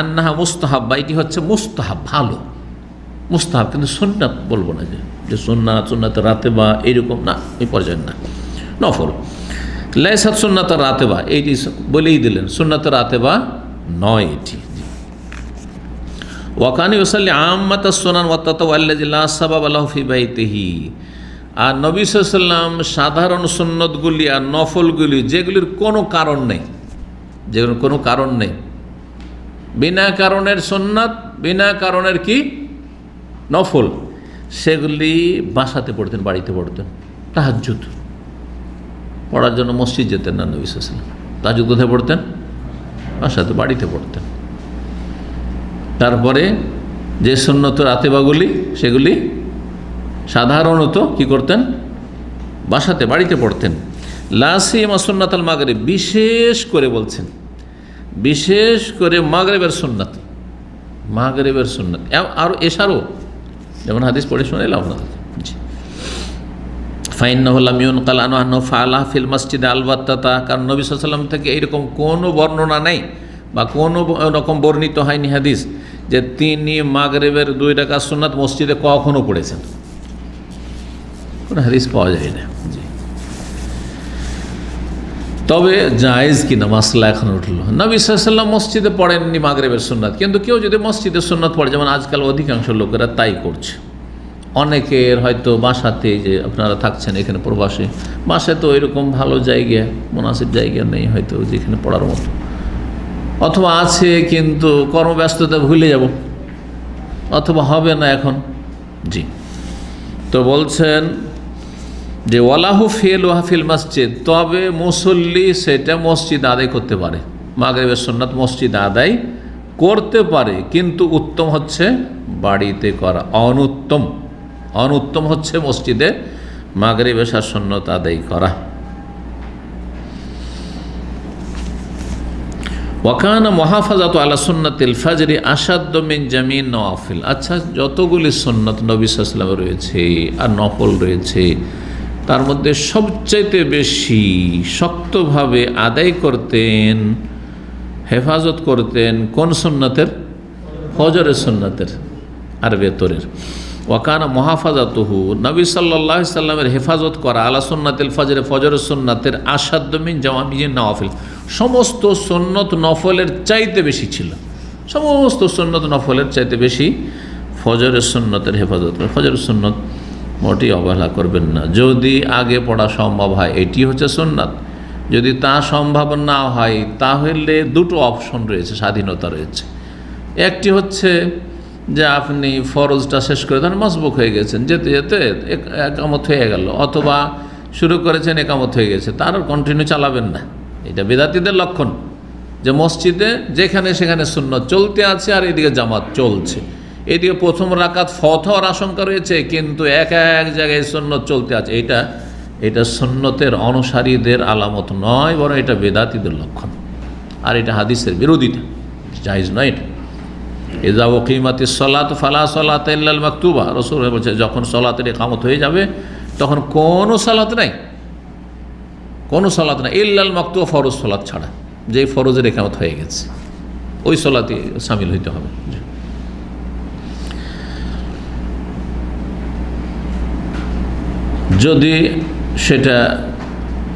আন্নাহা মুস্তাহাব্বা, এটি হচ্ছে মুস্তাহাব, ভালো মুস্তাহাব, কিন্তু সুন্নাত বলবো না, যে সুন্নাত রাতে বা এইরকম না, এই পর্যায়ে না, নফল। লাইসাত সুন্নাত রাতে বা, এইটি বলেই দিলেন, সুন্নাত রাতে বা নয় এটি। ওয়াকানি ওসাল্লি আম্মাতা সুনান ওয়াত্তাওয়াল্লাযী লা সাবাবা লাহু ফি বাইতিহি, আর নবী সাল্লাল্লাহু আলাইহি ওয়াসাল্লাম সাধারণ সুন্নতগুলি আর নফলগুলি, যেগুলির কোনো কারণ নেই, যেগুলোর কোনো কারণ নেই, বিনা কারণের সুন্নাত, বিনা কারণের কি নফল, সেগুলি বাসাতে পড়তেন, বাড়িতে পড়তেন। তাহাজ্জুদ পড়ার জন্য মসজিদ যেতেন না নবী সাল্লাল্লাহু আলাইহি ওয়াসাল্লাম, তাহাজ্জুদ কোথায় পড়তেন? বাসাতে, বাড়িতে পড়তেন। তারপরে যে সুন্নত রাতেবাগুলি, সেগুলি সাধারণত কি করতেন? বাসাতে, বাড়িতে পড়তেন। লা সিয়ামা সুন্নাতুল মাগরিব, বিশেষ করে বলছেন, বিশেষ করে মাগরিবের সুন্নাত, মাগরিবের সুন্নাত, আর এশারও, যেমন হাদিস পড়ে শোনাইলাম আপনাদেরকে। জি, ফাইন্নাহু লাম ইউনকাল আনহু আন্নাহু ফাআলা ফিল মসজিদে আলবাত্তাতা, কারণ নবী সাল্লাল্লাহু আলাইহি ওয়াসাল্লাম থেকে এইরকম কোনো বর্ণনা নেই বা কোনো রকম বর্ণিত হয়নি হাদিস যে তিনি মাগরিবের 2 রাকাত সুন্নাত মসজিদে কখনো পড়েছেন, কোনো হাদিস পাওয়া যায় না। জি, তবে জায়েজ কিনা মাসলা এখন উঠল। নবী সাল্লাল্লাহু আলাইহি ওয়াসাল্লাম মসজিদে পড়েননি মাগরিবের সুন্নাত, কিন্তু কেউ যদি মসজিদে সুন্নাত পড়ে, যেমন আজকাল অধিকাংশ লোকেরা তাই করছে। অনেকের হয়তো বাসাতে, যে আপনারা থাকছেন এখানে প্রবাসী, বাসায় তো এরকম ভালো জায়গা, মুনাসিব জায়গা নেই হয়তো যেখানে পড়ার মতো, অথবা আছে কিন্তু কর্মব্যস্ততা ভুলে যাব, অথবা হবে না এখন। জি, তো বলছেন যে ওয়ালাহু ফিল ওয়াহফিল মসজিদ, তবে মুসল্লি সেটা মসজিদ আদায় করতে পারে, মাগরিবের সুন্নাত মসজিদ আদায় করতে পারে, কিন্তু উত্তম হচ্ছে বাড়িতে করা, অনুত্তম হচ্ছে মসজিদে মাগরিব এশার সুন্নত আদায় করা। ওয়াকানা মুহাফাজাতু আলা সুন্নাতিল ফাজরি আশাদ্দু মিন জামিন নওয়াফিল। আচ্ছা, যতগুলি সুন্নত নবী সাল্লাল্লাহু আলাইহি ওয়াসাল্লাম রয়েছে আর নফল রয়েছে, তার মধ্যে সবচাইতে বেশি শক্তভাবে আদায় করতেন, হেফাজত করতেন কোন সুন্নতের? ফজরের সুন্নতের আর ভেতরের। ওয়াকানা মুহাফাজাতুহু, নবী সাল্লাল্লাহু আলাইহি সাল্লামের হেফাজত করা, আলা সুন্নাতিল ফাজরে, ফজরের সুন্নাতের আশাদ্দু মিন জামিন নওয়াফিল, সমস্ত সুন্নত নফলের চাইতে বেশি ছিল, সমস্ত সুন্নত নফলের চাইতে বেশি ফজরের সুন্নতের হেফাজত করে। ফজরের সুন্নত মোটেই অবহেলা করবেন না, যদি আগে পড়া সম্ভব হয়, এটি হচ্ছে সুন্নাত। যদি তা সম্ভব না হয়, তাহলে 2টো অপশন রয়েছে, স্বাধীনতা রয়েছে। একটি হচ্ছে যে আপনি ফরজটা শেষ করে ধরেন মসবুক হয়ে গেছেন, যেতে যেতে একামত হয়ে গেল, অথবা শুরু করেছেন একামত হয়ে গেছে, তার কন্টিনিউ চালাবেন না। এটা বেদাতীদের লক্ষণ, যে মসজিদে যেখানে সেখানে সুন্নত চলতে আছে আর এদিকে জামাত চলছে, এদিকে প্রথম রাকাত ফত হওয়ার আশঙ্কা রয়েছে, কিন্তু এক জায়গায় সুন্নত চলতে আছে। এটা সুন্নতের অনুসারীদের আলামত নয়, বরং এটা বেদাতীদের লক্ষণ, আর এটা হাদিসের বিরোধিতা, জায়েজ নয় এটা। ইযা উকিমাতিস সালাত ফালা সালাতা ইল্লাল মাকতুবা, রাসূল বলেছে যখন সালাতের ইকামত হয়ে যাবে তখন কোনো সালাত নাই, কোনো সালাত নাই, ইল্লাল মাকতুবা, ফরজ সালাত ছাড়া, যে ফরজের ইকামত হয়ে গেছে ওই সালাতে শামিল হইতে হবে। যদি সেটা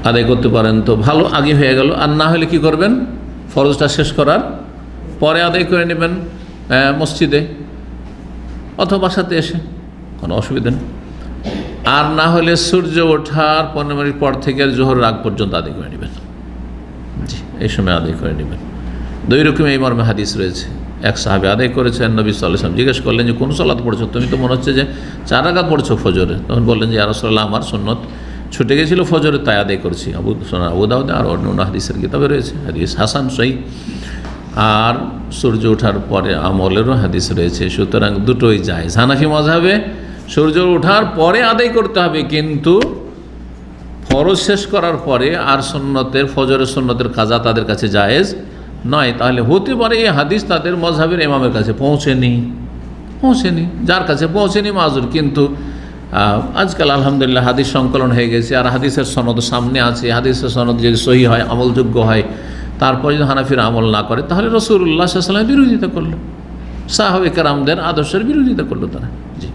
আদায় করতে পারেন তো ভালো, আগে হয়ে গেল। আর না হলে কি করবেন, ফরজটা শেষ করার পরে আদায় করে নেবেন মসজিদে অথবা বাসাতে এসে, কোনো অসুবিধা নেই। আর না হলে সূর্য ওঠার 15 মিনিট পর থেকে জোহর রাগ পর্যন্ত আদায় করে নেবেন। জি, এই সময় আদায় করে নেবেন। দুই রকম এই মর্মে হাদিস রয়েছে। এক সাহাবী আদায় করেছেন, নবী সাল্লাল্লাহু আলাইহি ওয়াসাল্লাম জিজ্ঞেস করলেন যে কোন সালাত পড়ছো, তুমি তো মনে হচ্ছে যে 4 রাকাত পড়ছো ফজরে। তখন বললেন যে ইয়া রাসূলুল্লাহ, আমার সুন্নত ছুটে গেছিল ফজরে, তাই আদায় করছি। আবু দাউদ আর অন্য হাদিসের কিতাবে রয়েছে, হাদিস হাসান সহিহ। আর সূর্য ওঠার পরে আমলেরও হাদিস রয়েছে। সুতরাং দুটোই জায়েজ। হানাফি মাযহাবে সূর্য ওঠার পরে আদায় করতে হবে, কিন্তু ফরজ শেষ করার পরে আর সুন্নতের, ফজরের সুন্নতের কাজা তাদের কাছে জায়েজ নয়। তাহলে হতে পারে এই হাদিস তাদের মাযহাবের ইমামের কাছে পৌঁছেনি, যার কাছে পৌঁছেনি মাজুর। কিন্তু আজকাল আলহামদুলিল্লাহ হাদিস সংকলন হয়ে গেছে, আর হাদিসের সনদ সামনে আছে। হাদিসের সনদ যদি সহি হয়, আমলযোগ্য হয়, তারপরে যদি হানাফিরা আমল না করে, তাহলে রাসূলুল্লাহ সাল্লাল্লাহু আলাইহি ওয়াসাল্লাম বিরোধিতা করলো, সাহাবায়ে কেরামদের আদর্শের বিরোধিতা করলো তারা। জি।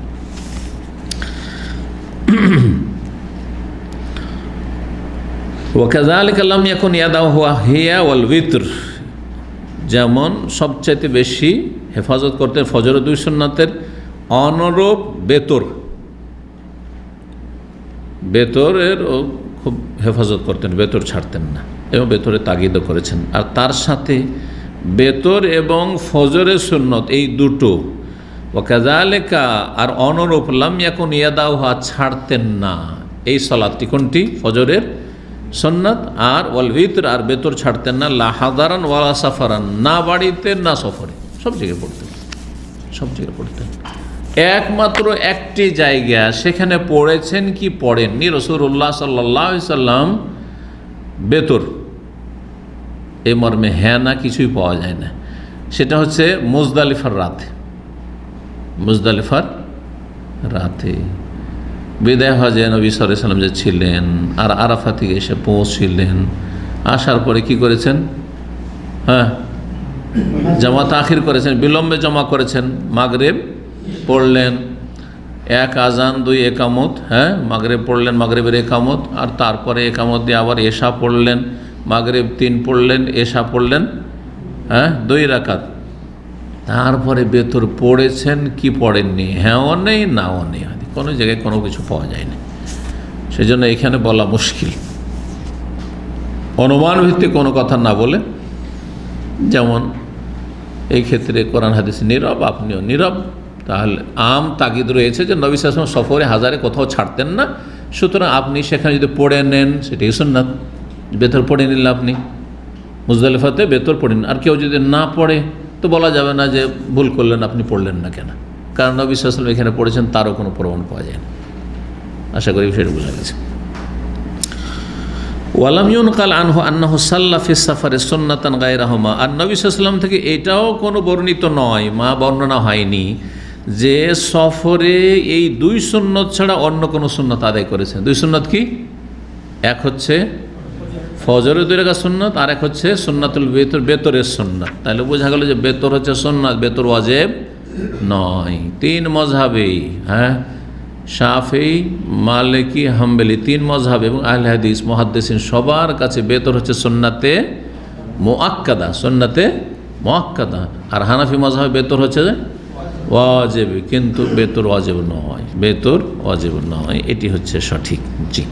ওয়াকাযালিকা লাম ইয়াকুন ইয়াদাহু হিয়া ওয়াল বিতর, যেমন সবচাইতে বেশি হেফাজত করতেন ফজর 2 সুন্নাতের অনুরূপ বেতরের খুব হেফাজত করতেন, বেতর ছাড়তেন না, এবং বেতরে তাগিদও করেছেন। আর তার সাথে বেতর এবং ফজরের সুন্নত এই দুটো, ওয়াকাযালিকা আর অনুরূপ, লাম ইয়াকুন ইয়াদাহু ছাড়তেন না। এই সালাতটি কোনটি? ফজরের সুন্নাত। আর ওয়াল বিতর আর বেতর ছাড়তেন না, লা হাদারান ওয়ালা সাফারান, না বাড়িতে না সফরে, সব জায়গায় পড়তেন। একমাত্র একটি জায়গা সেখানে পড়েছেন কি পড়েননি রাসূলুল্লাহ সাল্লাল্লাহু আলাইহি সাল্লাম বেতর, এই মর্মে হ্যাঁ না কিছুই পাওয়া যায় না। সেটা হচ্ছে মুজদালিফার রাতে বিদায় হজে নবী সাল্লাল্লাহু আলাইহি সাল্লাম যে ছিলেন, আর আরাফা থেকে এসে পৌঁছলেন, আসার পরে কি করেছেন? জামাত আখির করেছেন, বিলম্বে জমা করেছেন। মাগরিব পড়লেন, 1 আজান 2 একামত, মাগরিব পড়লেন, মাগরিবের একামত, আর তারপরে একামত দিয়ে আবার এশা পড়লেন, মাগরিব 3 পড়লেন, এশা পড়লেন 2 রাকাত। তারপরে বেতর পড়েছেন কি পড়েননি, হ্যাঁও নেই নাও নেই, কোনো জায়গায় কোনো কিছু পাওয়া যায় না। সেজন্য এখানে বলা মুশকিল, অনুমান ভিত্তিক কোনো কথা না বলে। যেমন এই ক্ষেত্রে কোরআন হাদিস নীরব, আপনিও নীরব, তাহলে আম তাগিদ রয়েছে যে নবী সাল্লাল্লাহু আলাইহি ওয়াসাল্লাম সফরে হাজারে কোথাও ছাড়তেন না। সুতরাং আপনি সেখানে যদি পড়ে নেন সেটাই সুন্নাত। বেতর পড়ে নিলে আপনি মুজদালিফাতে বেতর পড়েন, আর কেউ যদি না পড়ে তো বলা যাবে না যে ভুল করলেন, আপনি পড়লেন না কেন, কারণ নবী সাল্লাল্লাহু আলাইহি ওয়াসাল্লাম এখানে পড়েছেন তারও কোনো প্রমাণ পাওয়া যায় না। আশা করি সেটা বোঝা গেছে। ওয়ালাম ইউনকাল আনহু আন্নাহু সাল্লা ফিস সাফারে সুন্নাতান গায়রাহুমা, আর নবী সাল্লাল্লাহু আলাইহি ওয়াসাল্লাম থেকে এটাও কোনো বর্ণিত নয়, বর্ণনা হয়নি যে সফরে এই 2 সুন্নত ছাড়া অন্য কোনো সুন্নত আদায় করেছেন। 2 সুন্নত কি? এক হচ্ছে ফজরের 2 রাকাত সুন্নত, আর এক হচ্ছে সুন্নাতুল বেতর, বেতরের সুন্নাত। তাহলে বোঝা গেল যে বেতর হচ্ছে সুন্নাত, বেতর ওয়াজিব নয়। 3 মযহাবেই, শাফিঈ, মালিকি, হাম্বলি, 3 মযহাব এবং আহলে হাদিস মুহাদ্দিসিন সবার কাছে বেতর হচ্ছে সুন্নাতে মুআক্কাদা, আর হানাফি মযহাবে বেতর হচ্ছে ওয়াজিব, কিন্তু বেতর ওয়াজিব নয়, এটি হচ্ছে সঠিক। জি,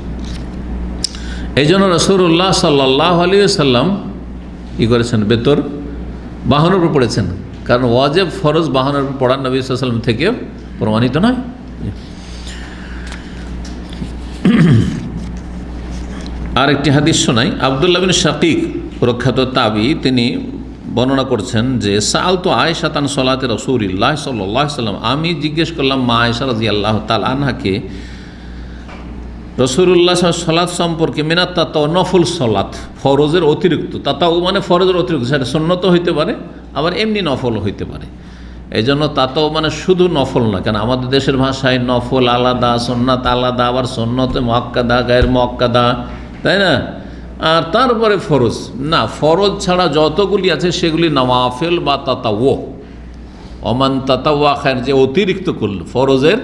এই জন্য রাসূলুল্লাহ সাল্লাল্লাহু আলাইহি ওয়াসাল্লাম কি করেছেন? বেতর বাহনের উপর পড়েছেন, কারণ ওয়াজিব ফরজ বাহনের উপর পড়ার নবী সাল্লাল্লাহু আলাইহি ওয়াসাল্লাম থেকে প্রমাণিত নয়। আরেকটি হাদিস শোনাই। আব্দুল্লাহ বিন শাকিক প্রখ্যাত তাবি, তিনি বর্ণনা করছেন যে সাআলতু আয়েশা তান সলাতে রাসূলিল্লাহ সাল্লাল্লাহু আলাইহি ওয়াসাল্লাম, আমি জিজ্ঞেস করলাম মা আয়েশা রাদিয়াল্লাহু তাআলা আনহাকে রাসূলুল্লাহ সালাত সম্পর্কে, মিনাত তাতাও, নফল সলাত, ফরজের অতিরিক্ত। তাতাও মানে ফরজের অতিরিক্ত, সেটা সুন্নত হইতে পারে, আবার এমনি নফল হইতে পারে। এই জন্য তাতাও মানে শুধু নফল না, কেন আমাদের দেশের ভাষায় নফল আলাদা, সুন্নাত আলাদা, আবার সুন্নতে মুআক্কাদা, গায়র মুআক্কাদা, তাই না? আর তারপরে ফরজ না, ফরজ ছাড়া যতগুলি আছে সেগুলি নওয়াফিল বা তাতাও। ওমান তাতাওয়া খায়র, যে অতিরিক্ত করল ফরজের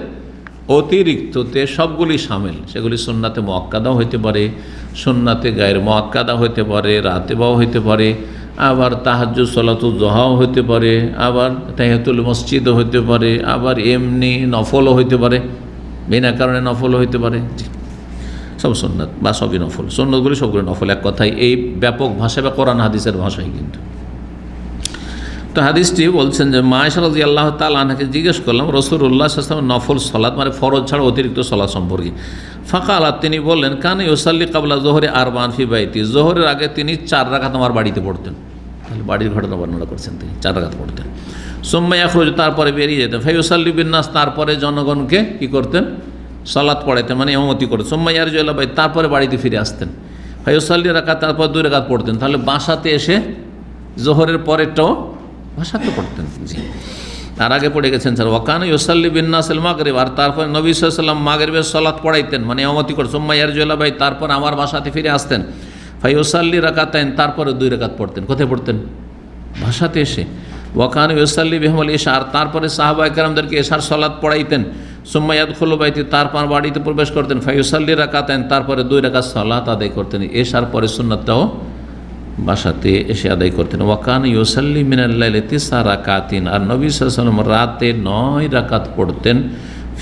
অতিরিক্ততে সবগুলি শামিল, সেগুলি সুন্নাতে মুআক্কাদাও হইতে পারে, সুন্নাতে গায়ের মুআক্কাদা হইতে পারে, রাতেবাও হইতে পারে, আবার তাহাজ্জুদ সালাতুল দুহাও হইতে পারে, আবার তাহিয়াতুল মসজিদও হইতে পারে, আবার এমনি নফলও হইতে পারে, বিনা কারণে নফলও হইতে পারে। সব সুন্নাত বা সবই নফল, সুন্নতগুলি সবগুলো নফল, এক কথায় এই ব্যাপক ভাষা বা কোরআন হাদিসের ভাষায়। কিন্তু তো হাদিসটি বলছেন যে আয়েশা রাদিয়াল্লাহু তাআলা আনহাকে জিজ্ঞেস করলাম রাসূলুল্লাহ সাল্লাল্লাহু আলাইহি ওয়াসাল্লাম নফল সালাত মানে ফরজ ছাড়া অতিরিক্ত সালাত সম্পর্কে। ফাকালাত, তিনি বললেন, কানা ইউসাল্লি ক্বাবলা যুহরি আরবান ফি বাইতি, যোহরের আগে তিনি 4 রাকাত আমার বাড়িতে পড়তেন। তাহলে বাড়ির ঘটনা বর্ণনা করছেন, তিনি 4 রাকাত পড়তেন। সুম্মা ইয়াখরুজ, তারপরে বেরিয়ে যেতেন। ফায়ুসাল্লি বিন নাস, তারপরে জনগণকে কি করতেন, সালাত পড়াইতেন, মানে ইমামতি করতেন। সুম্মা ইয়ারজু ইলা বাইত, তারপরে বাড়িতে ফিরে আসতেন। ফায়ুসাল্লি রাকাত, তারপর 2 রাকাত পড়তেন। তাহলে বাসাতে এসে যোহরের পরেরটাও ভাষাতে পড়তেন। জি, তার আগে পড়ে গেছেন স্যার। ওয়াকানা ইউসাল্লি বিন নাসিল মাগরিব, আর তারপর নবী সাল্লাল্লাহু আলাইহি ওয়াসাল্লাম মাগরিবের সালাত পড়াইতেন, মানে ইমামতি করতেন। সুম্মা ইয়ারজু ইলা বাইত, তারপর আমার বাসাতে ফিরে আসতেন। ফায়ুসাল্লি রাকাতাইন, তারপরে 2 রাকাত পড়তেন। কোথায় পড়তেন? ভাষাতে এসে। ওয়াকানা ইউসাল্লি বিহিমুল ইশা, আর তারপরে সাহাবায়ে কেরামদেরকে ইশার সালাত পড়াইতেন। সুম্মা ইয়াদখুলু বাইতি, তারপর বাড়িতে প্রবেশ করতেন। ফায়ুসাল্লি রাকাতাইন, তারপরে 2 রাকাত সালাত আদায় করতেন। ইশার পরে সুন্নাতটাও বাসাতে এসে আদায় করতেন। ওয়াকান ইউসাল্লি মিনাল লাইলি 9 রাকাতিন, আর নবী সাল্লাল্লাহু আলাইহি ওয়াসাল্লাম রাতে 9 রাকাত পড়তেন।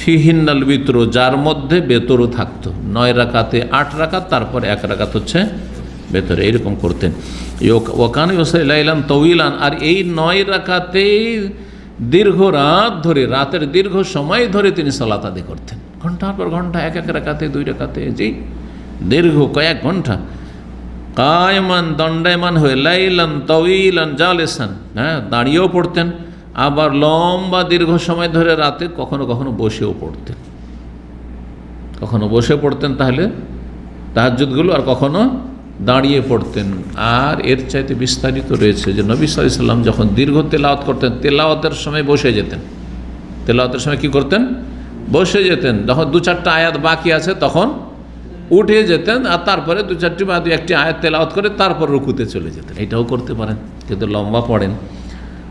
ফিহিন্নাল বিতর, যার মধ্যে বেতরও থাকতো। 9 রাকাতে 8 রাকাত, তারপর 1 রাকাত হচ্ছে বেতরে, এরকম করতেন। ওয়াকান ইউসাল্লি লাইলান তাওয়িলান, আর এই 9 রাকাতে দীর্ঘ রাত ধরে, রাতের দীর্ঘ সময় ধরে তিনি সালাত আদায় করতেন, ঘন্টার পর ঘন্টা, 1 রাকাতে 2 রাকাতে, জি দীর্ঘ কয়েক ঘন্টা। কায়মান, দণ্ডায়মান হয়ে, লাইলান তাওয়িলান জালিসান, হ্যাঁ দাঁড়িয়েও পড়তেন, আবার লম্বা দীর্ঘ সময় ধরে রাতে কখনো কখনো বসেও পড়তেন, কখনো বসে পড়তেন তাহলে তাহাজ্জুদগুলো, আর কখনো দাঁড়িয়ে পড়তেন। আর এর চাইতে বিস্তারিত রয়েছে যে নবী সাল্লাল্লাহু আলাইহি ওয়াসাল্লাম যখন দীর্ঘ তেলাওয়াত করতেন, তেলাওয়াতের সময় বসে যেতেন। তেলাওয়াতের সময় কি করতেন? বসে যেতেন। যখন 2-4টা আয়াত বাকি আছে তখন উঠে যেতেন, আর তারপরে 2-4টি বা 2-1টি আয়াত তেলাওয়াত করে তারপর রুকুতে চলে যেতেন। এটাও করতে পারেন, কিন্তু লম্বা পড়েন,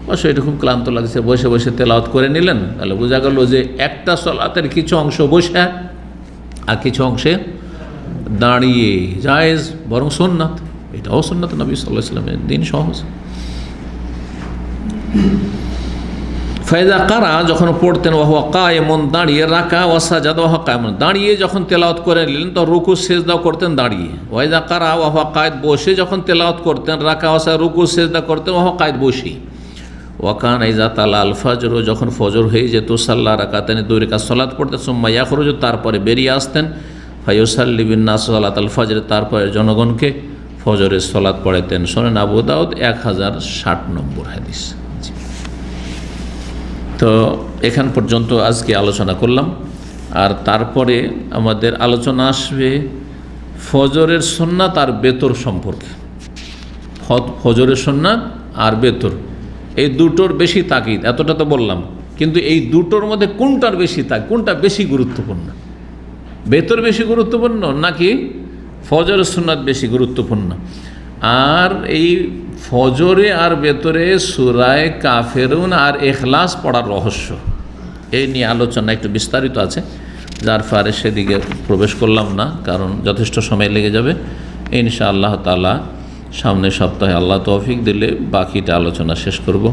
অবশ্য এটা খুব ক্লান্ত লাগছে, বসে বসে তেলাওয়াত করে নিলেন, তাহলে বোঝা গেল যে একটা সালাতের কিছু অংশ বসে আর কিছু অংশে দাঁড়িয়ে জায়েজ, বরং সুন্নাত। এটাও সুন্নাত, নবী সাল্লাল্লাহু আলাইহি ওয়াসাল্লামের দিন সহজ। ফায়দা কারা, যখন পড়তেন, ওয়াহুয়া কায়েমুন, দাঁড়িয়ে, রাকা ওয়া সাজাদা ওয়াহুয়া কায়েমুন, দাঁড়িয়ে যখন তেলাওয়াত করে নিলেন তো রুকু সেজদাও করতেন দাঁড়িয়ে। ওয়াইদা কারা ওয়াহুয়া কায়েদ, বসে যখন তেলাওয়াত করতেন, রাকা ওয়া সাজদা, রুকু সেজদা করতেন, ওয়াহুয়া কায়েদ, বসে। ওয়াকান ইযা তালা আল ফজর, যখন ফজর হয়ে যেত, সাল্লা রাকাতাইন, 2 রাকাত সালাত পড়তেন। সুম্মা ইয়াখরুজু, তারপরে বেরিয়ে আসতেন। ফায়ুসাল্লি বিন নাস সালাত আল ফজর, তারপরে জনগণকে ফজরের সালাত পড়াইতেন। শোনেন আবু দাউদ 1060 নম্বর হাদিস। তো এখান পর্যন্ত আজকে আলোচনা করলাম, আর তারপরে আমাদের আলোচনা আসবে ফজরের সুন্নাত আর বেতর সম্পর্কে। ফজরের সুন্নাত আর বেতর, এই দুটোর বেশি তাকিদ, এতটা তো বললাম, কিন্তু এই দুটোর মধ্যে কোনটার বেশি কোনটা বেশি গুরুত্বপূর্ণ? বেতর বেশি গুরুত্বপূর্ণ নাকি ফজরের সুন্নাত বেশি গুরুত্বপূর্ণ? আর এই ফজরে আর বেতরে সূরায়ে কাফেরুন আর ইখলাস পড়ার রহস্য, এই নিয়ে আলোচনা একটু বিস্তারিত আছে, যার ফলে সেদিকে প্রবেশ করলাম না, কারণ যথেষ্ট সময় লেগে যাবে। ইনশাআল্লাহ তাআলা সামনের সপ্তাহে আল্লাহ তৌফিক দিলে বাকিটা আলোচনা শেষ করব।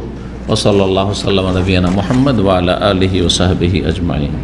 ওয়া সাল্লাল্লাহু সাল্লাম আলা নবিয়িনা মুহাম্মদ ওয়া আলা আলিহি ওয়া সাহবিহি আজমাইন।